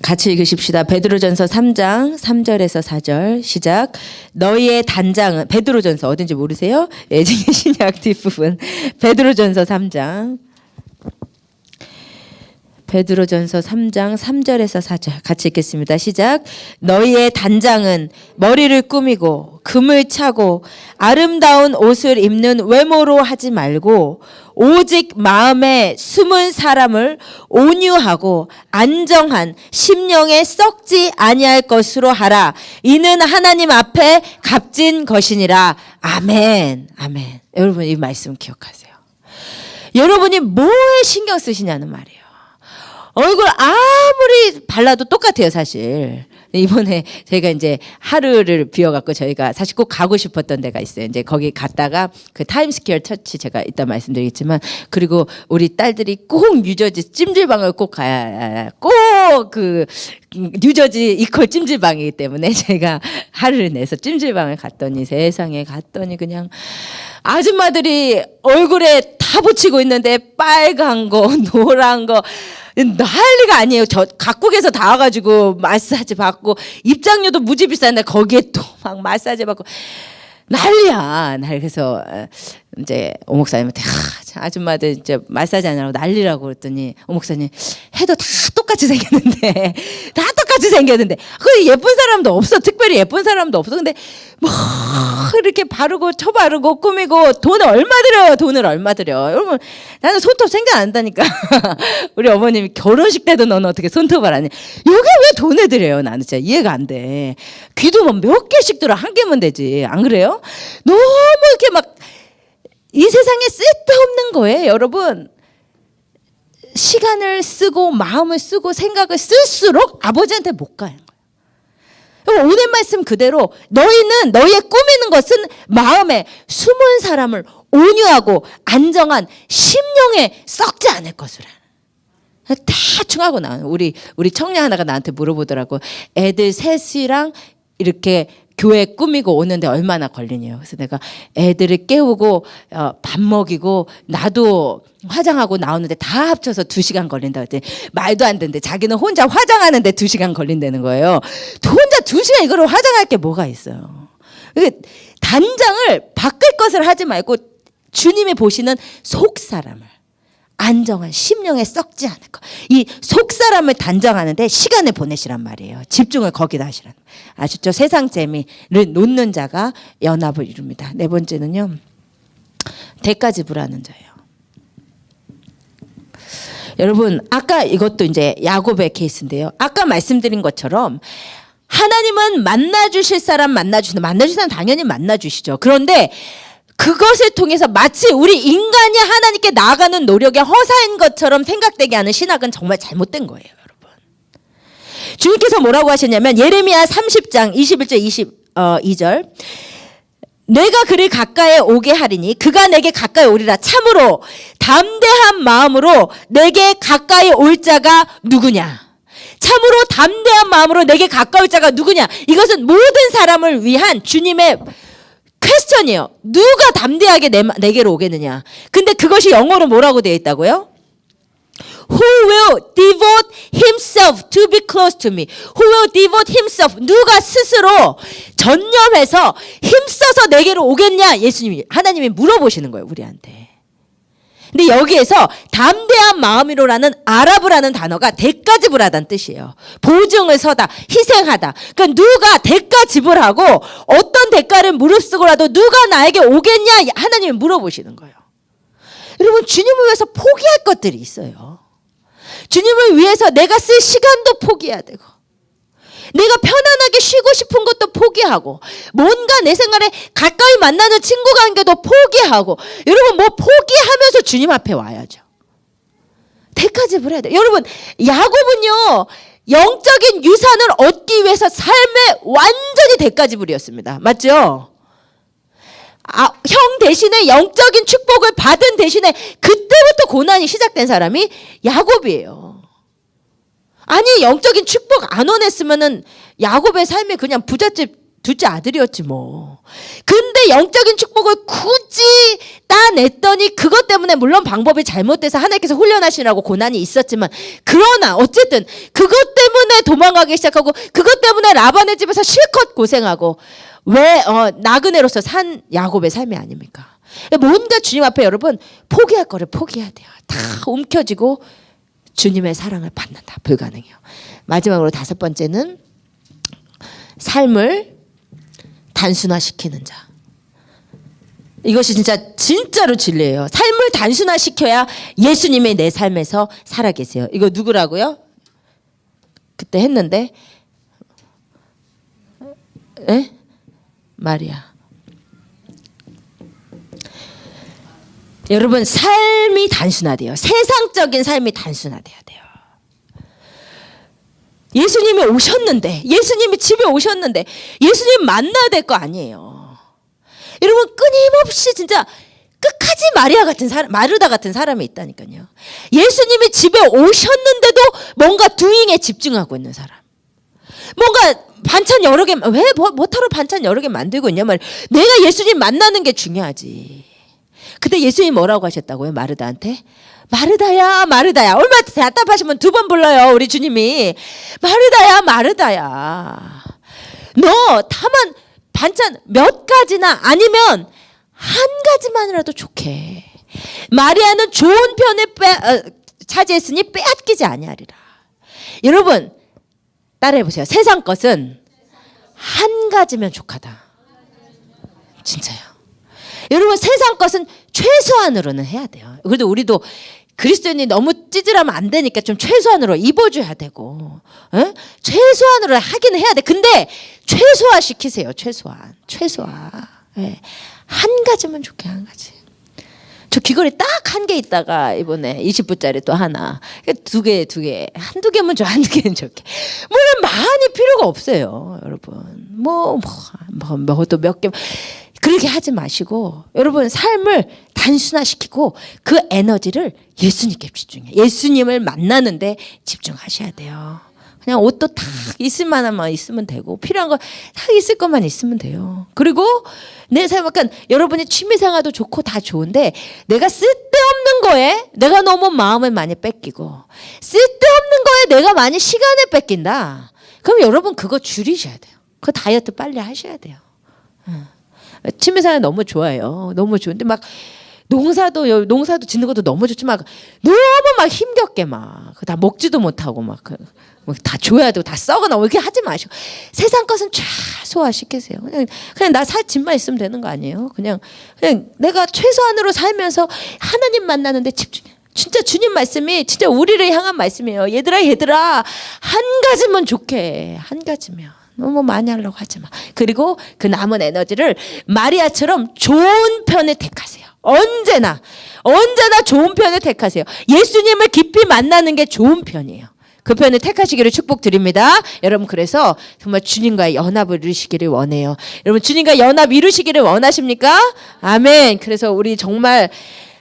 같이 읽으십시다. 베드로전서 3장 3절에서 4절 시작. 너희의 단장은 베드로전서 어딘지 모르세요? 예증의 신약 뒷부분. 베드로전서 3장. 베드로전서 3장 3절에서 4절 같이 읽겠습니다. 시작. 너희의 단장은 머리를 꾸미고 금을 차고 아름다운 옷을 입는 외모로 하지 말고 오직 마음에 숨은 사람을 온유하고 안정한 심령에 썩지 아니할 것으로 하라. 이는 하나님 앞에 값진 것이니라. 아멘. 아멘. 여러분 이 말씀 기억하세요. 여러분이 뭐에 신경 쓰시냐는 말이에요. 얼굴 아무리 발라도 똑같아요, 사실. 이번에 저희가 이제 하루를 비워갖고 저희가 사실 꼭 가고 싶었던 데가 있어요. 이제 거기 갔다가 그 타임스퀘어 처치 제가 이따 말씀드리겠지만, 그리고 우리 딸들이 꼭 뉴저지 찜질방을 꼭 가야, 꼭 그 뉴저지 이퀄 찜질방이기 때문에 제가 하루를 내서 찜질방을 갔더니 세상에 갔더니 그냥 아줌마들이 얼굴에 다 붙이고 있는데 빨간 거, 노란 거, 난리가 아니에요. 저 각국에서 다 와가지고 마사지 받고 입장료도 무지 비싼데 거기에 또 막 마사지 받고 난리야. 그래서 이제 오 목사님한테 아줌마들 이제 마사지 하느라고 난리라고 그랬더니 오 목사님 해도 다 똑같이 생겼는데 그 예쁜 사람도 없어. 특별히 예쁜 사람도 없어. 근데 뭐 이렇게 바르고 쳐바르고 꾸미고 돈을 얼마 들여. 여러분 나는 손톱 생각 안 한다니까. 우리 어머님이 결혼식 때도 너는 어떻게 손톱을 안 해. 여기 왜 돈을 들여요. 나는 진짜 이해가 안 돼. 귀도 뭐 몇 개씩 들어. 한 개면 되지. 안 그래요? 너무 이렇게 막 이 세상에 쓸데없는 거예요. 여러분 시간을 쓰고 마음을 쓰고 생각을 쓸수록 아버지한테 못 가는 거예요. 오늘 말씀 그대로 너희는 너희의 꾸미는 것은 마음에 숨은 사람을 온유하고 안정한 심령에 썩지 않을 것이라. 대충 하고 나와요. 우리 청년 하나가 나한테 물어보더라고. 애들 셋이랑 이렇게 교회 꾸미고 오는데 얼마나 걸리냐요. 그래서 내가 애들을 깨우고 밥 먹이고 나도 화장하고 나오는데 다 합쳐서 2시간 걸린다 그랬더니 말도 안 되는데 자기는 혼자 화장하는데 2시간 걸린다는 거예요. 혼자 2시간 이거를 화장할 게 뭐가 있어요. 단장을 바꿀 것을 하지 말고 주님이 보시는 속사람을 안정한 심령에 썩지 않을 것. 이 속사람을 단정하는데 시간을 보내시란 말이에요. 집중을 거기다 하시라는. 아시죠? 세상 재미를 놓는 자가 연합을 이룹니다. 네 번째는요. 대가 지불하는 자예요. 여러분 아까 이것도 이제 야곱의 케이스인데요. 아까 말씀드린 것처럼 하나님은 만나주실 사람 만나주실 사람 당연히 만나주시죠. 그런데 그것을 통해서 마치 우리 인간이 하나님께 나아가는 노력의 허사인 것처럼 생각되게 하는 신학은 정말 잘못된 거예요, 여러분. 주님께서 뭐라고 하셨냐면 예레미야 30장 21절 22절 내가 그를 가까이 오게 하리니 그가 내게 가까이 오리라. 참으로 담대한 마음으로 내게 가까이 올 자가 누구냐. 참으로 담대한 마음으로 내게 가까울 자가 누구냐. 이것은 모든 사람을 위한 주님의 퀘스천이에요. 누가 담대하게 내게로 오겠느냐. 근데 그것이 영어로 뭐라고 되어 있다고요? Who will devote himself to be close to me? Who will devote himself? 누가 스스로 전념해서 힘써서 내게로 오겠냐? 예수님이 하나님이 물어보시는 거예요, 우리한테. 근데 여기에서 담대한 마음으로라는 아라브라는 단어가 대가 지불하다는 뜻이에요. 보증을 서다, 희생하다. 그러니까 누가 대가 지불하고 어떤 대가를 무릅쓰고라도 누가 나에게 오겠냐? 하나님이 물어보시는 거예요. 여러분 주님을 위해서 포기할 것들이 있어요. 주님을 위해서 내가 쓸 시간도 포기해야 되고 내가 편안하게 쉬고 싶은 것도 포기하고 뭔가 내 생활에 가까이 만나는 친구 관계도 포기하고 여러분 뭐 포기하면서 주님 앞에 와야죠. 대가 지불해야 돼요. 여러분 야곱은요 영적인 유산을 얻기 위해서 삶에 완전히 대가 지불이었습니다. 맞죠? 형 대신에 영적인 축복을 받은 대신에 그때부터 고난이 시작된 사람이 야곱이에요. 아니 영적인 축복 안 원했으면은 야곱의 삶이 그냥 부잣집 둘째 아들이었지 뭐. 근데 영적인 축복을 굳이 따냈더니 그것 때문에 물론 방법이 잘못돼서 하나님께서 훈련하시라고 고난이 있었지만, 그러나 어쨌든 그것 때문에 도망가기 시작하고 그것 때문에 라반의 집에서 실컷 고생하고 왜 나그네로서 산 야곱의 삶이 아닙니까? 뭔가 주님 앞에 여러분 포기할 거를 포기해야 돼요. 다 움켜쥐고 주님의 사랑을 받는다. 불가능해요. 마지막으로 5번째는 삶을 단순화시키는 자. 이것이 진짜로 진리예요. 삶을 단순화시켜야 예수님이 내 삶에서 살아계세요. 이거 누구라고요? 그때 했는데 마리아. 여러분 삶이 단순화돼요. 세상적인 삶이 단순화돼야 돼요. 예수님이 오셨는데, 예수님이 집에 오셨는데 예수님 만나야 될 거 아니에요. 여러분 끊임없이 진짜 끝까지 마르다 같은 사람이 있다니까요. 예수님이 집에 오셨는데도 뭔가 두잉에 집중하고 있는 사람. 뭔가 반찬 여러 개, 왜 뭐하러 반찬 여러 개 만들고 있냐 말. 내가 예수님 만나는 게 중요하지. 그때 예수님 뭐라고 하셨다고요? 마르다한테? 마르다야 마르다야. 얼마나 답답하시면 2번 불러요 우리 주님이. 마르다야 마르다야, 너 다만 반찬 몇 가지나 아니면 한 가지만이라도 좋게. 마리아는 좋은 편을 차지했으니 빼앗기지 아니하리라. 여러분 따라해보세요. 세상 것은 한 가지면 족하다. 진짜요. 여러분 세상 것은 최소한으로는 해야 돼요. 그래도 우리도 그리스도인이 너무 찌질하면 안 되니까 좀 최소한으로 입어줘야 되고, 최소한으로 하기는 해야 돼. 근데 최소화 시키세요. 최소화. 한 가지면 좋게, 한 가지. 저 귀걸이 딱 한 개 있다가 이번에 20불짜리 또 하나, 2개, 한두 개면 좋아, 한두 개는 좋게. 물론 많이 필요가 없어요, 여러분. 또 몇 개. 그렇게 하지 마시고 여러분 삶을 단순화시키고 그 에너지를 예수님께 집중해요. 예수님을 만나는데 집중하셔야 돼요. 그냥 옷도 딱 있을 만한만 있으면 되고 필요한 거 딱 있을 것만 있으면 돼요. 그리고 내 삶, 그러니까 여러분이 취미생활도 좋고 다 좋은데 내가 쓸데없는 거에 내가 너무 마음을 많이 뺏기고 쓸데없는 거에 내가 많이 시간을 뺏긴다. 그럼 여러분 그거 줄이셔야 돼요. 그 다이어트 빨리 하셔야 돼요. 취미생활 너무 좋아요. 너무 좋은데 막 농사도 짓는 것도 너무 좋지만 너무 막 힘겹게 막 다 먹지도 못하고 막 다 줘야 되고 다 썩어나 이렇게 하지 마시고 세상 것은 최소화시키세요. 그냥 나 살 집만 있으면 되는 거 아니에요? 그냥 내가 최소한으로 살면서 하나님 만나는데 집중해. 진짜 주님 말씀이 진짜 우리를 향한 말씀이에요. 얘들아 한 가지면 좋게. 한 가지면. 너무 많이 하려고 하지 마. 그리고 그 남은 에너지를 마리아처럼 좋은 편을 택하세요. 언제나 좋은 편을 택하세요. 예수님을 깊이 만나는 게 좋은 편이에요. 그 편을 택하시기를 축복드립니다. 여러분 그래서 정말 주님과의 연합을 이루시기를 원해요. 여러분 주님과 연합 이루시기를 원하십니까? 아멘. 그래서 우리 정말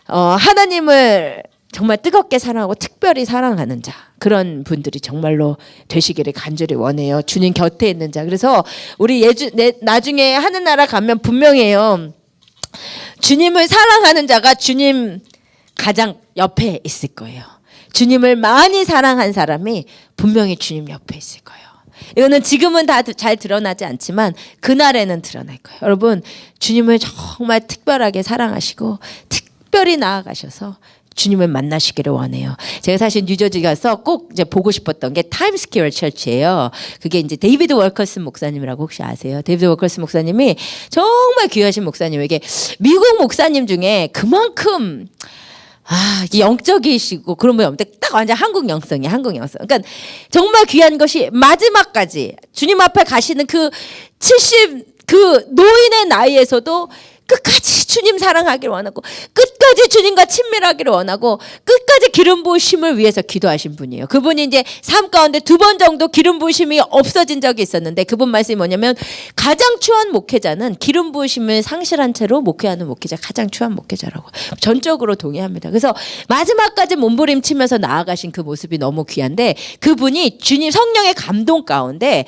하나님을 정말 뜨겁게 사랑하고 특별히 사랑하는 자, 그런 분들이 정말로 되시기를 간절히 원해요. 주님 곁에 있는 자. 그래서 우리 나중에 하늘나라 가면 분명해요. 주님을 사랑하는 자가 주님 가장 옆에 있을 거예요. 주님을 많이 사랑한 사람이 분명히 주님 옆에 있을 거예요. 이거는 지금은 다 잘 드러나지 않지만 그날에는 드러날 거예요. 여러분 주님을 정말 특별하게 사랑하시고 특별히 나아가셔서 주님을 만나시기를 원해요. 제가 사실 뉴저지 가서 꼭 이제 보고 싶었던 게 타임스퀘어 철치예요. 그게 이제 데이비드 월커스 목사님이라고 혹시 아세요? 데이비드 월커스 목사님이 정말 귀하신 목사님에게 미국 목사님 중에 그만큼 영적이시고 그런 분이 없는데 딱 완전 한국 영성이에요. 한국 영성. 그러니까 정말 귀한 것이 마지막까지 주님 앞에 가시는 그 70 그 노인의 나이에서도 끝까지 주님 사랑하기를 원하고 끝까지 주님과 친밀하기를 원하고 끝까지 기름 부으심을 위해서 기도하신 분이에요. 그분이 이제 삶 가운데 2번 정도 기름 부으심이 없어진 적이 있었는데 그분 말씀이 뭐냐면 가장 추한 목회자는 기름 부으심을 상실한 채로 목회하는 목회자가 가장 추한 목회자라고 전적으로 동의합니다. 그래서 마지막까지 몸부림치면서 나아가신 그 모습이 너무 귀한데 그분이 주님 성령의 감동 가운데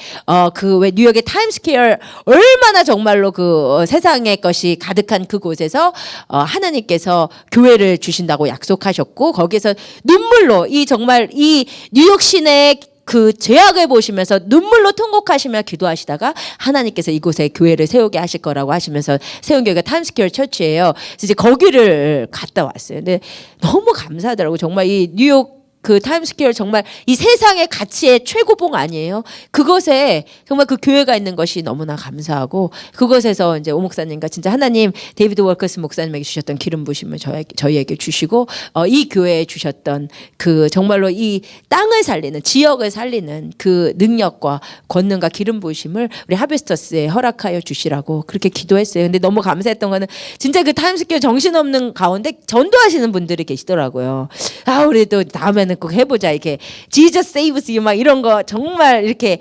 그 왜 뉴욕의 타임스퀘어 얼마나 정말로 그 세상의 것이 가득한 그곳에서 하나님께서 교회를 주신다고 약속하셨고 거기서 눈물로 이 정말 이 뉴욕 시내의 그 죄악을 보시면서 눈물로 통곡하시며 기도하시다가 하나님께서 이곳에 교회를 세우게 하실 거라고 하시면서 세운 교회가 타임스퀘어 처치예요. 그래서 이제 거기를 갔다 왔어요. 근데 너무 감사하더라고요. 정말 이 뉴욕 그 타임스퀘어 정말 이 세상의 가치의 최고봉 아니에요. 그것에 정말 그 교회가 있는 것이 너무나 감사하고 그것에서 이제 오 목사님과 진짜 하나님 데이비드 월커스 목사님에게 주셨던 기름 부심을 저희에게 주시고 이 교회에 주셨던 그 정말로 이 땅을 살리는 지역을 살리는 그 능력과 권능과 기름 부심을 우리 하베스터스에 허락하여 주시라고 그렇게 기도했어요. 근데 너무 감사했던 거는 진짜 그 타임스퀘어 정신없는 가운데 전도하시는 분들이 계시더라고요. 아 우리도 다음에는 꼭 해보자 이렇게 Jesus saves you 막 이런 거 정말 이렇게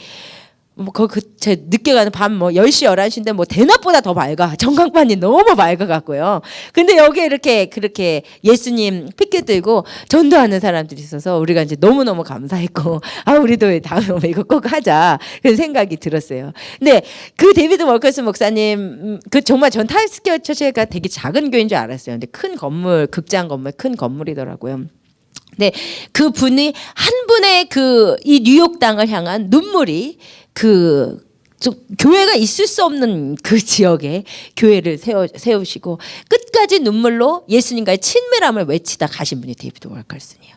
제 늦게 가는 밤 10시 11시인데 대낮보다 더 밝아. 전광판이 너무 밝아갖고요. 근데 여기에 이렇게 그렇게 예수님 픽켓 들고 전도하는 사람들이 있어서 우리가 이제 너무너무 감사했고 우리도 다음에 이거 꼭 하자 그런 생각이 들었어요. 근데 그 데이비드 월커스 목사님 그 정말 전 타임스퀘어 처치가 되게 작은 교회인 줄 알았어요. 근데 큰 건물 극장 건물 큰 건물이더라고요. 네, 그 분이 한 분의 그 이 뉴욕 땅을 향한 눈물이 좀 교회가 있을 수 없는 그 지역에 교회를 세우시고 끝까지 눈물로 예수님과의 친밀함을 외치다 가신 분이 데이비드 월커슨이에요.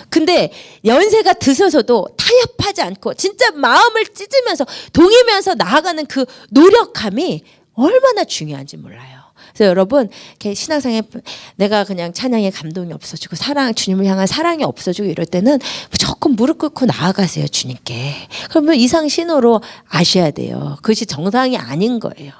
근데 연세가 드셔서도 타협하지 않고 진짜 마음을 찢으면서 동이면서 나아가는 그 노력함이 얼마나 중요한지 몰라요. 그래서 여러분 신앙생활 내가 그냥 찬양에 감동이 없어지고 주님을 향한 사랑이 없어지고 이럴 때는 무조건 무릎 꿇고 나아가세요 주님께. 그러면 이상 신호로 아셔야 돼요. 그것이 정상이 아닌 거예요.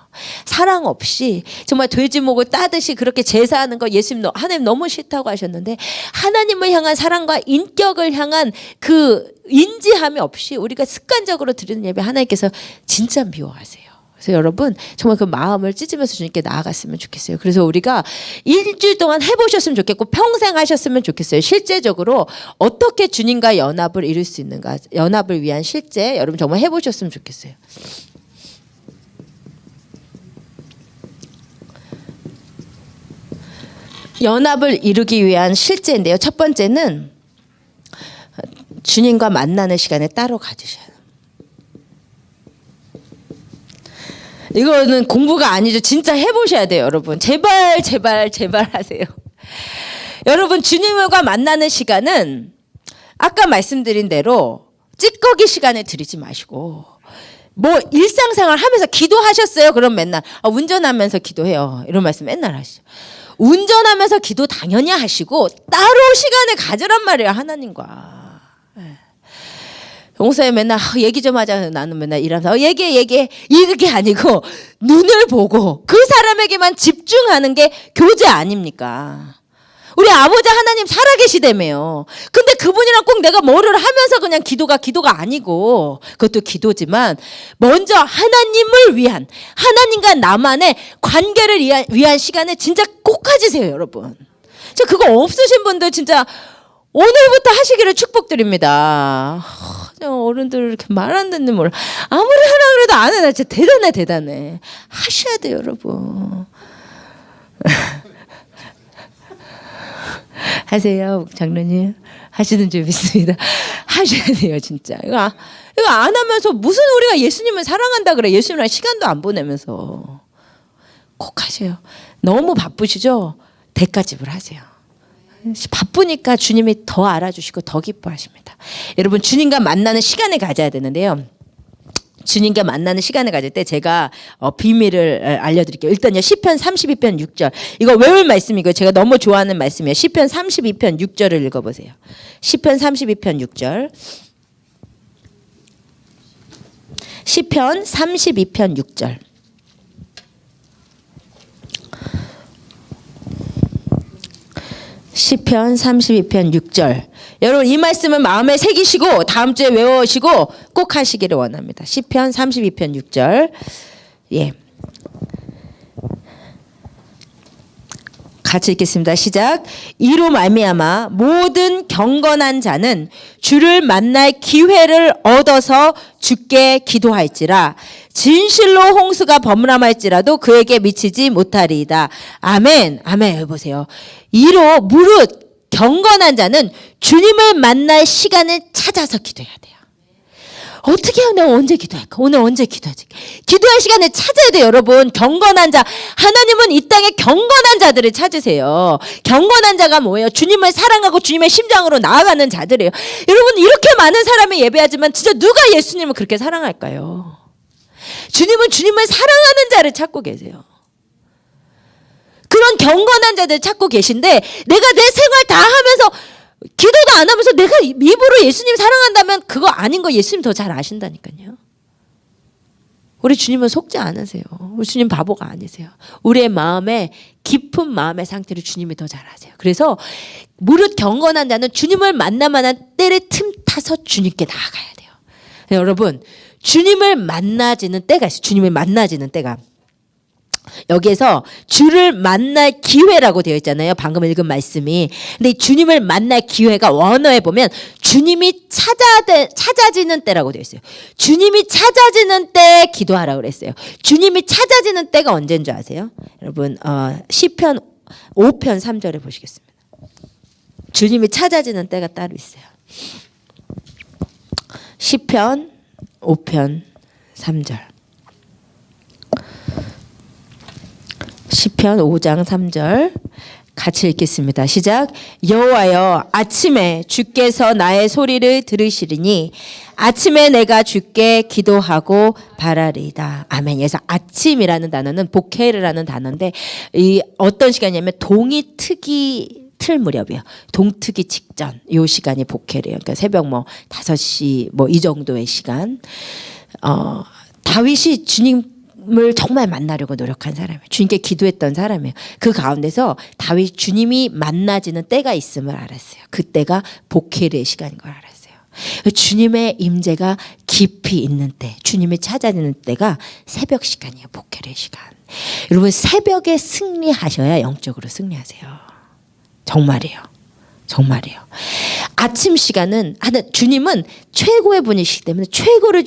사랑 없이 정말 돼지목을 따듯이 그렇게 제사하는 거 하나님 너무 싫다고 하셨는데 하나님을 향한 사랑과 인격을 향한 그 인지함이 없이 우리가 습관적으로 드리는 예배 하나님께서 진짜 미워하세요. 그래서 여러분 정말 그 마음을 찢으면서 주님께 나아갔으면 좋겠어요. 그래서 우리가 일주일 동안 해보셨으면 좋겠고 평생 하셨으면 좋겠어요. 실제적으로 어떻게 주님과 연합을 이룰 수 있는가, 연합을 위한 실제 여러분 정말 해보셨으면 좋겠어요. 연합을 이루기 위한 실제인데요. 첫 번째는 주님과 만나는 시간에 따로 가지셔야 돼요. 이거는 공부가 아니죠. 진짜 해보셔야 돼요, 여러분. 제발 하세요. 여러분 주님과 만나는 시간은 아까 말씀드린 대로 찌꺼기 시간에 들이지 마시고 일상생활 하면서 기도하셨어요? 그럼 맨날 운전하면서 기도해요. 이런 말씀 맨날 하시죠. 운전하면서 기도 당연히 하시고 따로 시간을 가지란 말이에요. 하나님과. 용서에 맨날 얘기 좀 하자. 나는 맨날 일하면서 얘기해 이게 아니고 눈을 보고 그 사람에게만 집중하는 게 교제 아닙니까? 우리 아버지 하나님 살아계시다며요. 근데 그분이랑 꼭 내가 뭐를 하면서 그냥 기도가 아니고 그것도 기도지만 먼저 하나님을 위한 하나님과 나만의 관계를 위한 시간을 진짜 꼭 가지세요, 여러분. 그거 없으신 분들 진짜 오늘부터 하시기를 축복드립니다. 어른들 이렇게 말 안 듣는 몰라. 아무리 하라 그래도 안 해. 나 진짜 대단해. 하셔야 돼요, 여러분. 하세요, 장로님. 하시는 줄 믿습니다. 하셔야 돼요, 진짜. 이거 안 하면서 무슨 우리가 예수님을 사랑한다 그래. 예수님이랑 시간도 안 보내면서. 꼭 하세요. 너무 바쁘시죠? 대가집을 하세요. 바쁘니까 주님이 더 알아주시고 더 기뻐하십니다. 여러분 주님과 만나는 시간을 가져야 되는데요. 주님과 만나는 시간을 가질 때 제가 비밀을 알려드릴게요. 일단요 시편 32편 6절 이거 외울 말씀이고요. 제가 너무 좋아하는 말씀이에요. 시편 32편 6절을 읽어보세요. 시편 32편 6절 시편 32편 6절 시편 32편 6절. 여러분 이 말씀은 마음에 새기시고 다음 주에 외워오시고 꼭 하시기를 원합니다. 시편 32편 6절. 예. 같이 읽겠습니다. 시작. 이로 말미암아 모든 경건한 자는 주를 만날 기회를 얻어서 주께 기도할지라. 진실로 홍수가 범람할지라도 그에게 미치지 못하리이다. 아멘. 아멘. 보세요. 이로 무릇 경건한 자는 주님을 만날 시간을 찾아서 기도해야 돼요. 어떻게 해요? 내가 언제 기도할까? 오늘 언제 기도하지? 기도할 시간을 찾아야 돼요, 여러분. 경건한 자. 하나님은 이 땅에 경건한 자들을 찾으세요. 경건한 자가 뭐예요? 주님을 사랑하고 주님의 심장으로 나아가는 자들이에요. 여러분, 이렇게 많은 사람이 예배하지만 진짜 누가 예수님을 그렇게 사랑할까요? 주님은 주님을 사랑하는 자를 찾고 계세요. 그런 경건한 자들 찾고 계신데 내가 내 생활 다 하면서 기도도 안 하면서 내가 입으로 예수님 사랑한다면 그거 아닌 거 예수님 더 잘 아신다니까요. 우리 주님은 속지 않으세요. 우리 주님 바보가 아니세요. 우리의 마음에 깊은 마음의 상태를 주님이 더 잘 아세요. 그래서 무릇 경건한 자는 주님을 만나만한 때를 틈타서 주님께 나아가야 돼요. 여러분 주님을 만나지는 때가 있어요. 주님을 만나지는 때가. 여기에서 주를 만날 기회라고 되어 있잖아요. 방금 읽은 말씀이. 근데 주님을 만날 기회가 원어에 보면 주님이 찾아지는 때라고 되어 있어요. 주님이 찾아지는 때 기도하라고 그랬어요. 주님이 찾아지는 때가 언제인 줄 아세요? 여러분 시편 5편 3절에 보시겠습니다. 주님이 찾아지는 때가 따로 있어요. 시편 5편 3절. 시편 5장 3절 같이 읽겠습니다. 시작. 여호와여 아침에 주께서 나의 소리를 들으시리니 아침에 내가 주께 기도하고 바라리이다. 아멘. 그래서 아침이라는 단어는 보케르라는 단어인데 이 어떤 시간이냐면 동이 트기 틀 무렵이에요. 동트기 직전 요 시간이 보케르예요. 그러니까 새벽 5시 이 정도의 시간. 다윗이 주님을 정말 만나려고 노력한 사람이에요. 주님께 기도했던 사람이에요. 그 가운데서 다윗 주님이 만나지는 때가 있음을 알았어요. 그때가 보케르의 시간인 걸 알았어요. 주님의 임재가 깊이 있는 때, 주님이 찾아지는 때가 새벽 시간이에요. 보케르의 시간. 여러분 새벽에 승리하셔야 영적으로 승리하세요. 정말이에요. 정말이에요. 아침 시간은 주님은 최고의 분이시기 때문에 최고를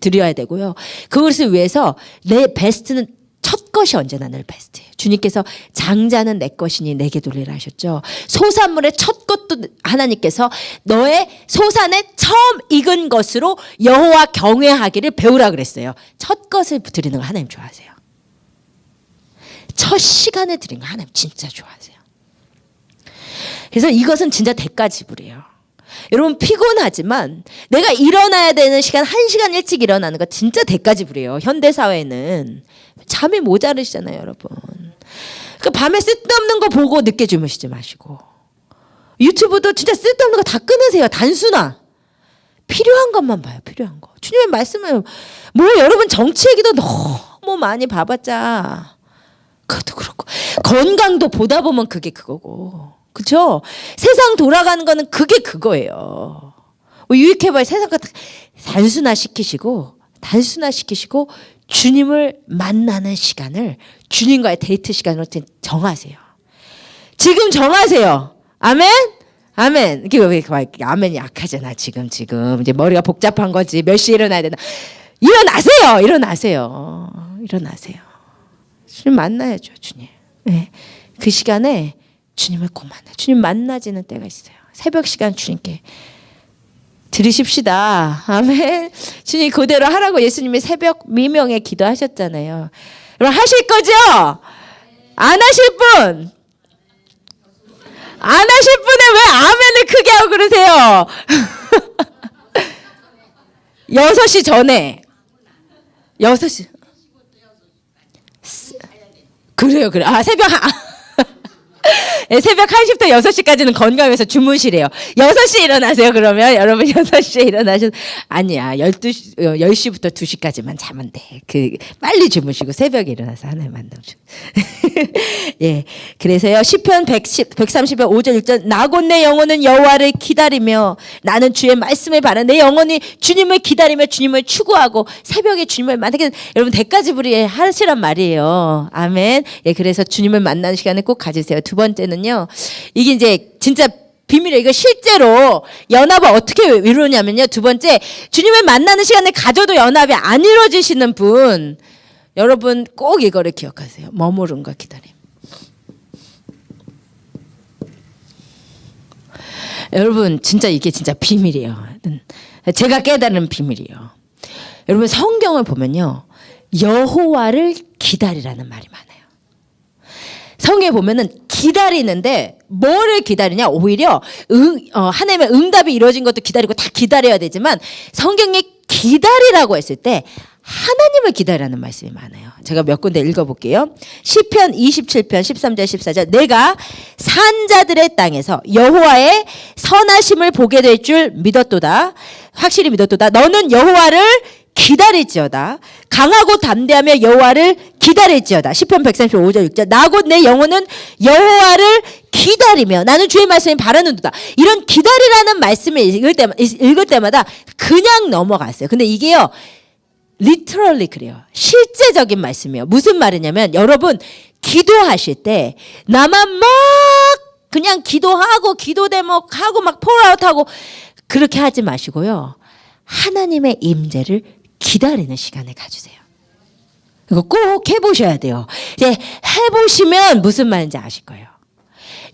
드려야 되고요. 그것을 위해서 내 베스트는 첫 것이 언제나 늘 베스트예요. 주님께서 장자는 내 것이니 내게 돌리라 하셨죠. 소산물의 첫 것도 하나님께서 너의 소산에 처음 익은 것으로 여호와 경외하기를 배우라 그랬어요. 첫 것을 드리는 거 하나님 좋아하세요. 첫 시간에 드리는 거 하나님 진짜 좋아하세요. 그래서 이것은 진짜 대가 지불이에요. 여러분 피곤하지만 내가 일어나야 되는 시간 1시간 일찍 일어나는 거 진짜 대가 지불이에요. 현대사회는 잠이 모자르시잖아요. 여러분. 그 밤에 쓸데없는 거 보고 늦게 주무시지 마시고 유튜브도 진짜 쓸데없는 거 다 끊으세요. 단순화. 필요한 것만 봐요. 필요한 거. 주님의 말씀은 여러분 정치 얘기도 너무 많이 봐봤자 그것도 그렇고 건강도 보다 보면 그게 그거고 그렇죠? 세상 돌아가는 거는 그게 그거예요. 유익해봐야 세상 같은 단순화시키시고 주님을 만나는 시간을 주님과의 데이트 시간으로 정하세요. 지금 정하세요. 아멘? 아멘. 왜 아멘이 약하잖아. 지금 이제 머리가 복잡한 거지. 몇 시에 일어나야 되나? 일어나세요. 주님 만나야죠. 주님. 네. 그 시간에 주님을 꼭 만나요. 주님 만나지는 때가 있어요. 새벽 시간 주님께 들으십시다. 아멘. 주님 그대로 하라고 예수님이 새벽 미명에 기도하셨잖아요. 여러분 하실 거죠? 안 하실 분? 안 하실 분은 왜 아멘을 크게 하고 그러세요? 6시 전에 6시 그래요. 새벽 새벽 1시부터 6시까지는 건강해서 주무시래요. 6시에 일어나세요. 그러면 여러분 6시에 일어나셔서 아니야. 10시부터 2시까지만 자면 돼. 빨리 주무시고 새벽에 일어나서 하나님 만나죠. 예. 그래서요. 시편 130편 5절 6절 나곧 내 영혼은 여호와를 기다리며 나는 주의 말씀을 바라 내 영혼이 주님을 기다리며 주님을 추구하고 새벽에 주님을 만나게 여러분 대가지불이 하시란 말이에요. 아멘. 예. 그래서 주님을 만나는 시간을 꼭 가지세요. 두 번째는요. 이게 이제 진짜 비밀이에요. 이거 실제로 연합을 어떻게 이루냐면요. 두 번째, 주님을 만나는 시간을 가져도 연합이 안 이루어지시는 분, 여러분 꼭 이거를 기억하세요. 머무름과 기다림. 여러분 진짜 이게 진짜 비밀이에요. 제가 깨달은 비밀이에요. 여러분 성경을 보면요. 여호와를 기다리라는 말이 많아요. 성경에 보면은 기다리는데 뭐를 기다리냐? 오히려 하나님의 응답이 이루어진 것도 기다리고 다 기다려야 되지만 성경에 기다리라고 했을 때 하나님을 기다리라는 말씀이 많아요. 제가 몇 군데 읽어볼게요. 시편 27편 13절 14절 내가 산자들의 땅에서 여호와의 선하심을 보게 될 줄 믿었도다. 확실히 믿었도다. 너는 여호와를 기다릴지어다. 강하고 담대하며 여호와를 기다릴지어다. 시편 135절 6절 나곧 내 영혼은 여호와를 기다리며 나는 주의 말씀을 바라는도다. 이런 기다리라는 말씀을 읽을 때마다 그냥 넘어갔어요. 근데 이게요. literally 그래요. 실제적인 말씀이에요. 무슨 말이냐면 여러분 기도하실 때 나만 막 그냥 기도하고 기도 대목하고 막 폴아웃하고 그렇게 하지 마시고요. 하나님의 임재를 기다리는 시간을 가주세요. 이거 꼭 해보셔야 돼요. 이제 해보시면 무슨 말인지 아실 거예요.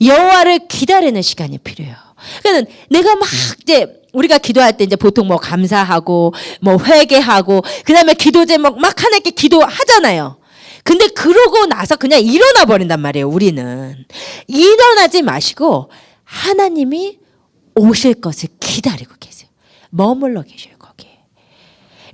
여호와를 기다리는 시간이 필요해요. 그러니까 내가 막 이제 우리가 기도할 때 이제 보통 뭐 감사하고 뭐 회개하고 그다음에 기도 제목 막 하나님께 기도하잖아요. 근데 그러고 나서 그냥 일어나 버린단 말이에요. 우리는 일어나지 마시고 하나님이 오실 것을 기다리고 계세요. 머물러 계셔요.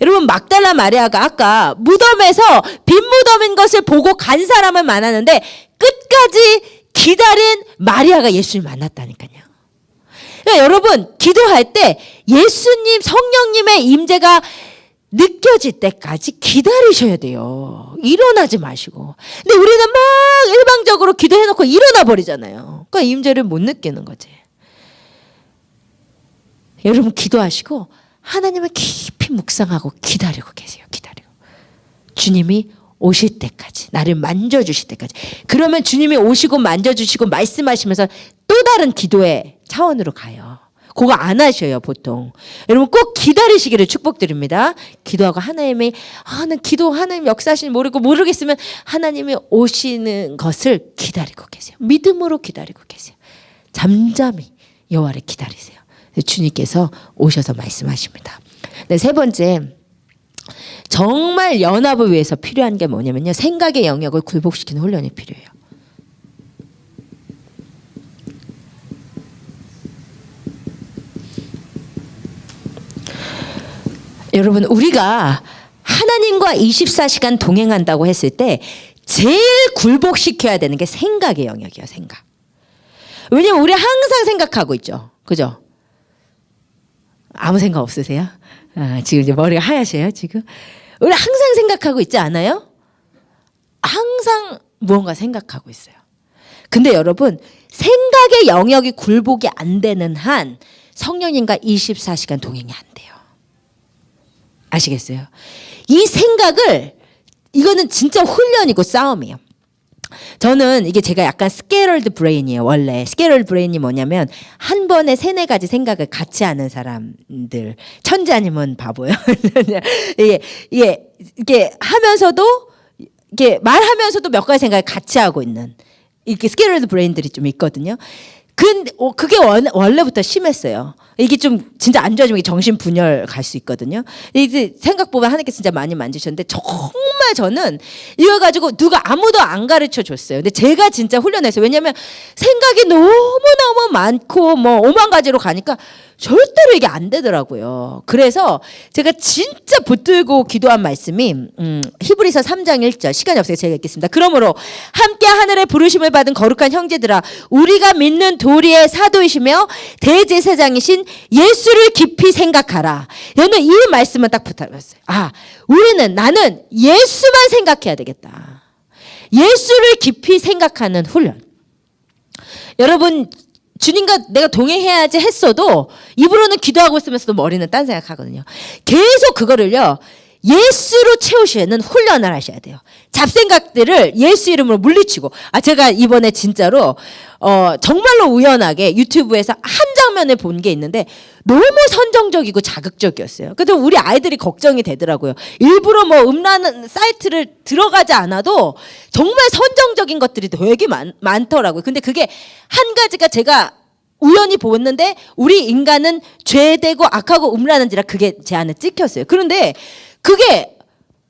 여러분 막달라 마리아가 아까 무덤에서 빈 무덤인 것을 보고 간 사람은 많았는데 끝까지 기다린 마리아가 예수를 만났다니까요. 그러니까 여러분 기도할 때 예수님 성령님의 임재가 느껴질 때까지 기다리셔야 돼요. 일어나지 마시고. 근데 우리는 막 일방적으로 기도해놓고 일어나 버리잖아요. 그러니까 임재를 못 느끼는 거지. 여러분 기도하시고 하나님을 깊이 묵상하고 기다리고 계세요. 기다리고. 주님이 오실 때까지 나를 만져주실 때까지. 그러면 주님이 오시고 만져주시고 말씀하시면서 또 다른 기도의 차원으로 가요. 그거 안 하셔요 보통. 여러분 꼭 기다리시기를 축복드립니다. 기도하고 하나님이 난 기도 하나님 역사하시는 모르겠으면 하나님이 오시는 것을 기다리고 계세요. 믿음으로 기다리고 계세요. 잠잠히 여호와를 기다리세요. 주님께서 오셔서 말씀하십니다. 네, 세 번째 정말 연합을 위해서 필요한 게 뭐냐면요. 생각의 영역을 굴복시키는 훈련이 필요해요. 여러분 우리가 하나님과 24시간 동행한다고 했을 때 제일 굴복시켜야 되는 게 생각의 영역이에요. 생각. 왜냐면 우리 항상 생각하고 있죠. 그죠? 아무 생각 없으세요? 지금 이제 머리가 하얗셔요, 지금? 우리 항상 생각하고 있지 않아요? 항상 무언가 생각하고 있어요. 근데 여러분, 생각의 영역이 굴복이 안 되는 한 성령님과 24시간 동행이 안 돼요. 아시겠어요? 이 생각을, 이거는 진짜 훈련이고 싸움이에요. 저는 이게 제가 약간 스케일드 브레인이에요. 원래 스케일드 브레인이 뭐냐면 한 번에 3-4가지 생각을 같이 하는 사람들. 천재 아니면 바보예요. 이게 하면서도 이게 말하면서도 몇 가지 생각을 같이 하고 있는 이렇게 스케일드 브레인들이 좀 있거든요. 근데 그게 원래부터 심했어요. 이게 좀 진짜 안 좋아지면 정신 분열 갈 수 있거든요. 이게 생각 보면 하나님께 진짜 많이 만지셨는데 정말 저는 이거 가지고 누가 아무도 안 가르쳐 줬어요. 근데 제가 진짜 훈련했어요. 왜냐하면 생각이 너무너무 많고 뭐 5만 가지로 가니까 절대로 이게 안 되더라고요. 그래서 제가 진짜 붙들고 기도한 말씀이 히브리서 3장 1절, 시간이 없어요. 제가 읽겠습니다. 그러므로 함께 하늘의 부르심을 받은 거룩한 형제들아, 우리가 믿는 도리의 사도이시며 대제사장이신 예수를 깊이 생각하라. 저는 이 말씀을 딱 붙잡았어요. 나는 예수만 생각해야 되겠다. 예수를 깊이 생각하는 훈련. 여러분, 주님과 내가 동행해야지 했어도 입으로는 기도하고 있으면서도 머리는 딴 생각하거든요. 계속 그거를요, 예수로 채우시는 훈련을 하셔야 돼요. 잡생각들을 예수 이름으로 물리치고. 제가 이번에 진짜로 정말로 우연하게 유튜브에서 한 장면을 본 게 있는데 너무 선정적이고 자극적이었어요. 그래서 우리 아이들이 걱정이 되더라고요. 일부러 음란 사이트를 들어가지 않아도 정말 선정적인 것들이 되게 많더라고요. 근데 그게 한 가지가 제가 우연히 보았는데, 우리 인간은 죄되고 악하고 음란한지라 그게 제 안에 찍혔어요. 그런데 그게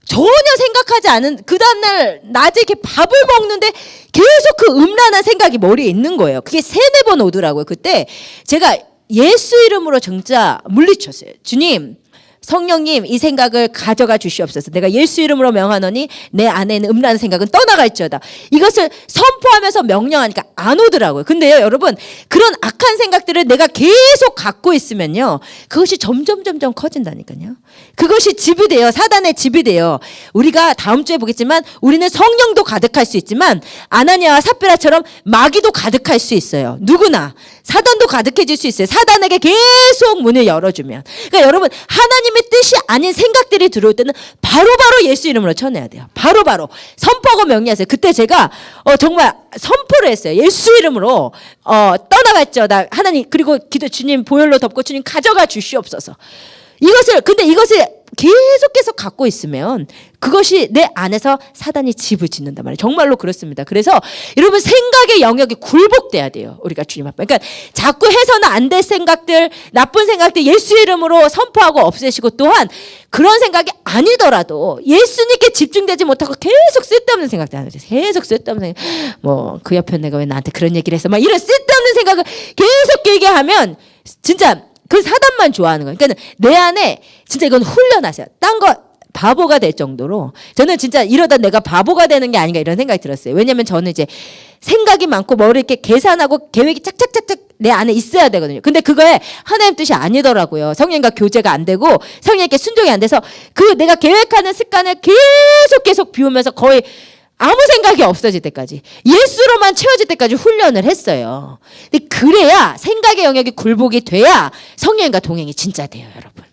전혀 생각하지 않은, 그 다음날 낮에 이렇게 밥을 먹는데 계속 그 음란한 생각이 머리에 있는 거예요. 그게 3-4번 오더라고요. 그때 제가 예수 이름으로 진짜 물리쳤어요. 주님, 성령님, 이 생각을 가져가 주시옵소서. 내가 예수 이름으로 명하노니 내 안에 있는 음란한 생각은 떠나갈지어다. 이것을 선포하면서 명령하니까 안 오더라고요. 근데요, 여러분, 그런 악한 생각들을 내가 계속 갖고 있으면요, 그것이 점점 커진다니까요. 그것이 집이 돼요. 사단의 집이 돼요. 우리가 다음 주에 보겠지만 우리는 성령도 가득할 수 있지만 아나니아와 삽비라처럼 마귀도 가득할 수 있어요. 누구나. 사단도 가득해질 수 있어요. 사단에게 계속 문을 열어주면. 그러니까 여러분, 하나님의 뜻이 아닌 생각들이 들어올 때는 바로바로 예수 이름으로 쳐내야 돼요. 바로바로 선포하고 명리하세요. 그때 제가 정말 선포를 했어요. 예수 이름으로 떠나갈지어다. 하나님, 그리고 기도, 주님 보혈로 덮고 주님 가져가 주시옵소서. 근데 이것을 계속 갖고 있으면 그것이 내 안에서 사단이 집을 짓는단 말이에요. 정말로 그렇습니다. 그래서 여러분, 생각의 영역이 굴복돼야 돼요. 우리가 주님 앞에. 그러니까 자꾸 해서는 안 될 생각들, 나쁜 생각들 예수 이름으로 선포하고 없애시고, 또한 그런 생각이 아니더라도 예수님께 집중되지 못하고 계속 쓸데없는 생각들 하는 거죠. 계속 쓸데없는 생각. 그 옆에 내가 왜 나한테 그런 얘기를 했어? 이런 쓸데없는 생각을 계속 길게 하면 진짜 그 사단만 좋아하는 거예요. 그러니까 내 안에 진짜 이건 훈련하세요. 딴 거 바보가 될 정도로. 저는 진짜 이러다 내가 바보가 되는 게 아닌가 이런 생각이 들었어요. 왜냐면 저는 이제 생각이 많고 머리 이렇게 계산하고 계획이 짝짝짝짝 내 안에 있어야 되거든요. 근데 그거에 하나님 뜻이 아니더라고요. 성령과 교제가 안 되고 성령께 순종이 안 돼서 그 내가 계획하는 습관을 계속 비우면서 거의 아무 생각이 없어질 때까지, 예수로만 채워질 때까지 훈련을 했어요. 근데 그래야, 생각의 영역이 굴복이 돼야 성령과 동행이 진짜 돼요, 여러분.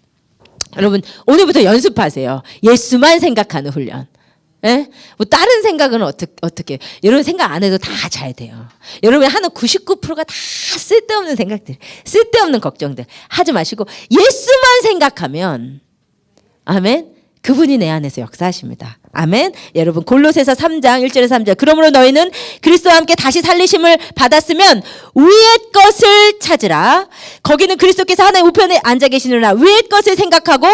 여러분, 오늘부터 연습하세요. 예수만 생각하는 훈련. 예? 다른 생각은 어떻게 여러분 생각 안 해도 다 잘 돼요. 여러분이 하는 99%가 다 쓸데없는 생각들, 쓸데없는 걱정들 하지 마시고 예수만 생각하면, 아멘, 그분이 내 안에서 역사하십니다. 아멘. 여러분, 골로새서 3장 1절에서 3절. 그러므로 너희는 그리스도와 함께 다시 살리심을 받았으면 위의 것을 찾으라. 거기는 그리스도께서 하나님 우편에 앉아 계시느라 위의 것을 생각하고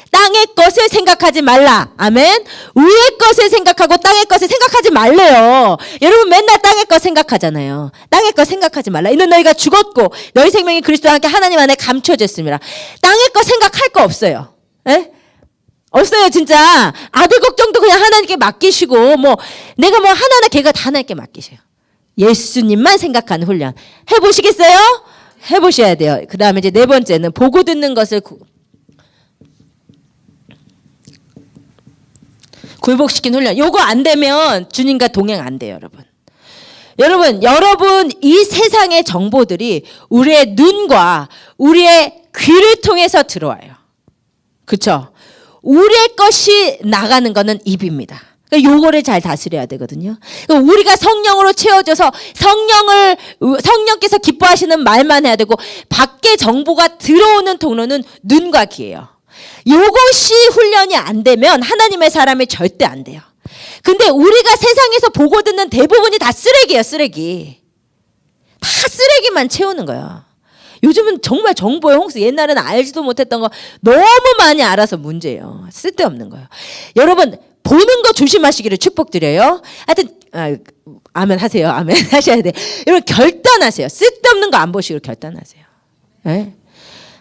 땅의 것을 생각하지 말라. 아멘. 위의 것을 생각하고 땅의 것을 생각하지 말래요. 여러분, 맨날 땅의 것 생각하잖아요. 땅의 것 생각하지 말라. 이는 너희가 죽었고 너희 생명이 그리스도와 함께 하나님 안에 감춰졌습니다. 땅의 것 생각할 거 없어요. 에? 없어요. 진짜 아들 걱정도 그냥 하나님께 맡기시고, 내가 하나하나 걔가 다 하나님께 맡기셔요. 예수님만 생각하는 훈련 해보시겠어요? 해보셔야 돼요. 그 다음에 이제 4번째는 보고 듣는 것을 굴복시킨 훈련. 요거 안 되면 주님과 동행 안 돼요, 여러분. 여러분 이 세상의 정보들이 우리의 눈과 우리의 귀를 통해서 들어와요. 그렇죠? 우리의 것이 나가는 거는 입입니다. 그러니까 요거를 잘 다스려야 되거든요. 그러니까 우리가 성령으로 채워져서 성령께서 기뻐하시는 말만 해야 되고, 밖에 정보가 들어오는 통로는 눈과 귀예요. 요것이 훈련이 안 되면 하나님의 사람이 절대 안 돼요. 근데 우리가 세상에서 보고 듣는 대부분이 다 쓰레기예요, 쓰레기. 다 쓰레기만 채우는 거예요. 요즘은 정말 정보의 홍수, 옛날에는 알지도 못했던 거 너무 많이 알아서 문제예요. 쓸데없는 거예요. 여러분, 보는 거 조심하시기를 축복드려요. 하여튼 아멘 하세요. 아멘 하셔야 돼. 여러분, 결단하세요. 쓸데없는 거 안 보시기로 결단하세요. 네?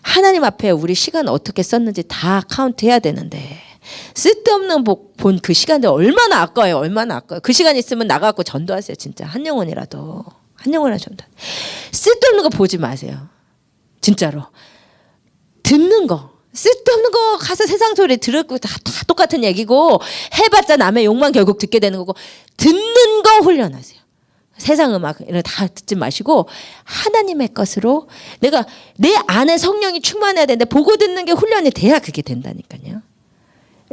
하나님 앞에 우리 시간 어떻게 썼는지 다 카운트해야 되는데 쓸데없는 본 그 시간들 얼마나 아까워요. 얼마나 아까워요. 그 시간 있으면 나가고 전도하세요. 진짜 한 영혼이라도. 한 영혼이라도 전도. 쓸데없는 거 보지 마세요. 진짜로. 듣는 거. 쓸데없는 거 가서 세상 소리 들었고 다 똑같은 얘기고 해봤자 남의 욕만 결국 듣게 되는 거고 듣는 거 훈련하세요. 세상 음악 이런 다 듣지 마시고 하나님의 것으로 내가 내 안에 성령이 충만해야 되는데 보고 듣는 게 훈련이 돼야 그게 된다니까요.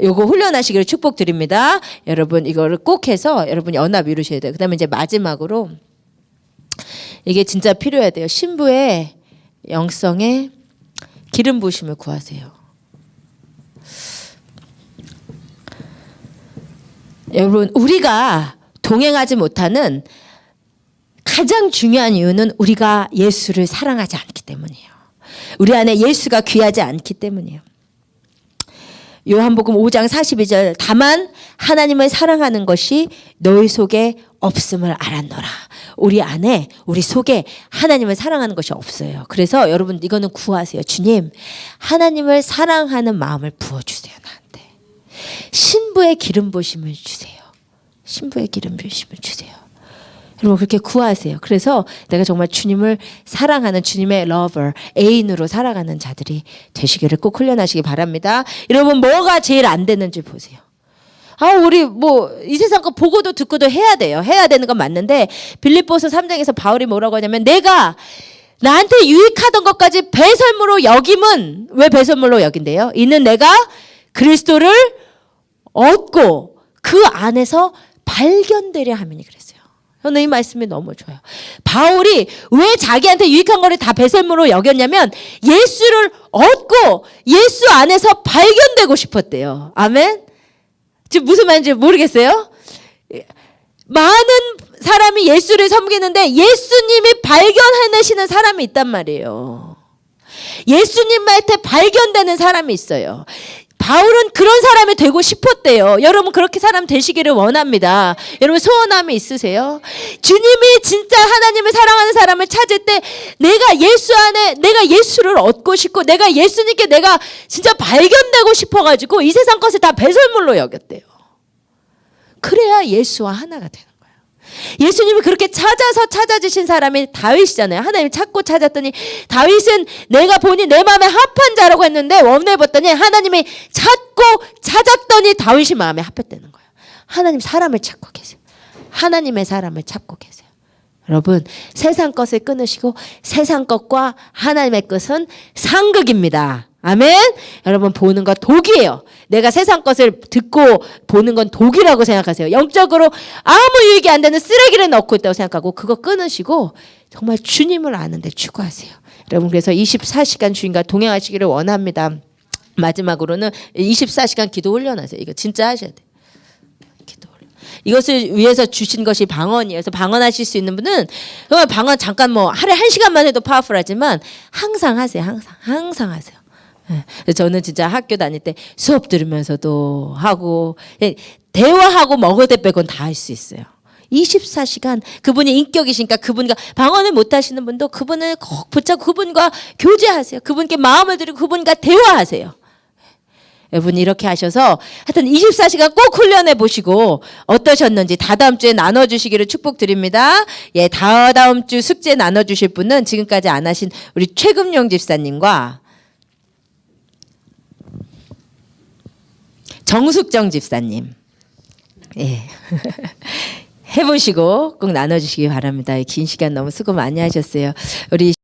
요거 훈련하시기를 축복드립니다. 여러분 이거를 꼭 해서 여러분 연합 이루셔야 돼요. 그다음에 이제 마지막으로 이게 진짜 필요해야 돼요. 신부의 영성에 기름 부으심을 구하세요. 여러분 우리가 동행하지 못하는 가장 중요한 이유는 우리가 예수를 사랑하지 않기 때문이에요. 우리 안에 예수가 귀하지 않기 때문이에요. 요한복음 5장 42절 다만 하나님을 사랑하는 것이 너희 속에 없음을 알았노라. 우리 안에 우리 속에 하나님을 사랑하는 것이 없어요. 그래서 여러분 이거는 구하세요. 주님 하나님을 사랑하는 마음을 부어주세요. 나한테. 신부의 기름 부으심을 주세요. 신부의 기름 부으심을 주세요. 여러분 그렇게 구하세요. 그래서 내가 정말 주님을 사랑하는 주님의 러버, 애인으로 살아가는 자들이 되시기를 꼭 훈련하시기 바랍니다. 여러분 뭐가 제일 안 되는지 보세요. 우리 뭐 이 세상 거 보고도 듣고도 해야 돼요. 해야 되는 건 맞는데 빌립보서 3장에서 바울이 뭐라고 하냐면 내가 나한테 유익하던 것까지 배설물로 여김은 왜 배설물로 여긴대요? 이는 내가 그리스도를 얻고 그 안에서 발견되려 함이니 그랬어요. 저는 이 말씀이 너무 좋아요. 바울이 왜 자기한테 유익한 거를 다 배설물로 여겼냐면 예수를 얻고 예수 안에서 발견되고 싶었대요. 아멘? 지금 무슨 말인지 모르겠어요? 많은 사람이 예수를 섬기는데 예수님이 발견해내시는 사람이 있단 말이에요. 예수님한테 발견되는 사람이 있어요. 바울은 그런 사람이 되고 싶었대요. 여러분 그렇게 사람 되시기를 원합니다. 여러분 소원함이 있으세요? 주님이 진짜 하나님을 사랑하는 사람을 찾을 때 내가 예수 안에 내가 예수를 얻고 싶고 내가 예수님께 내가 진짜 발견되고 싶어가지고 이 세상 것을 다 배설물로 여겼대요. 그래야 예수와 하나가 되는 거예요. 예수님이 그렇게 찾아서 찾아주신 사람이 다윗이잖아요. 하나님을 찾고 찾았더니 다윗은 내가 보니 내 마음에 합한 자라고 했는데 원문에 봤더니 하나님이 찾고 찾았더니 다윗이 마음에 합했다는 거예요. 하나님 사람을 찾고 계세요. 하나님의 사람을 찾고 계세요. 여러분 세상 것을 끊으시고 세상 것과 하나님의 것은 상극입니다. 아멘. 여러분 보는 거 독이에요. 내가 세상 것을 듣고 보는 건 독이라고 생각하세요. 영적으로 아무 유익이 안 되는 쓰레기를 넣고 있다고 생각하고 그거 끊으시고 정말 주님을 아는 데 추구하세요. 여러분 그래서 24시간 주님과 동행하시기를 원합니다. 마지막으로는 24시간 기도 훈련하세요. 이거 진짜 하셔야 돼요. 이것을 위해서 주신 것이 방언이에요. 그래서 방언하실 수 있는 분은 방언 잠깐 뭐 하루에 1시간만 해도 파워풀하지만 항상 하세요. 항상 하세요. 저는 진짜 학교 다닐 때 수업 들으면서도 하고 대화하고 먹을 때 빼곤 다 할 수 있어요. 24시간 그분이 인격이시니까 그분과 방언을 못 하시는 분도 그분을 꼭 붙잡고 그분과 교제하세요. 그분께 마음을 드리고 그분과 대화하세요. 여러분 이렇게 하셔서 하여튼 24시간 꼭 훈련해 보시고 어떠셨는지 다다음 주에 나눠주시기를 축복드립니다. 예, 다다음 주 숙제 나눠주실 분은 지금까지 안 하신 우리 최금용 집사님과 정숙정 집사님. 예. 해보시고 꼭 나눠주시기 바랍니다. 긴 시간 너무 수고 많이 하셨어요. 우리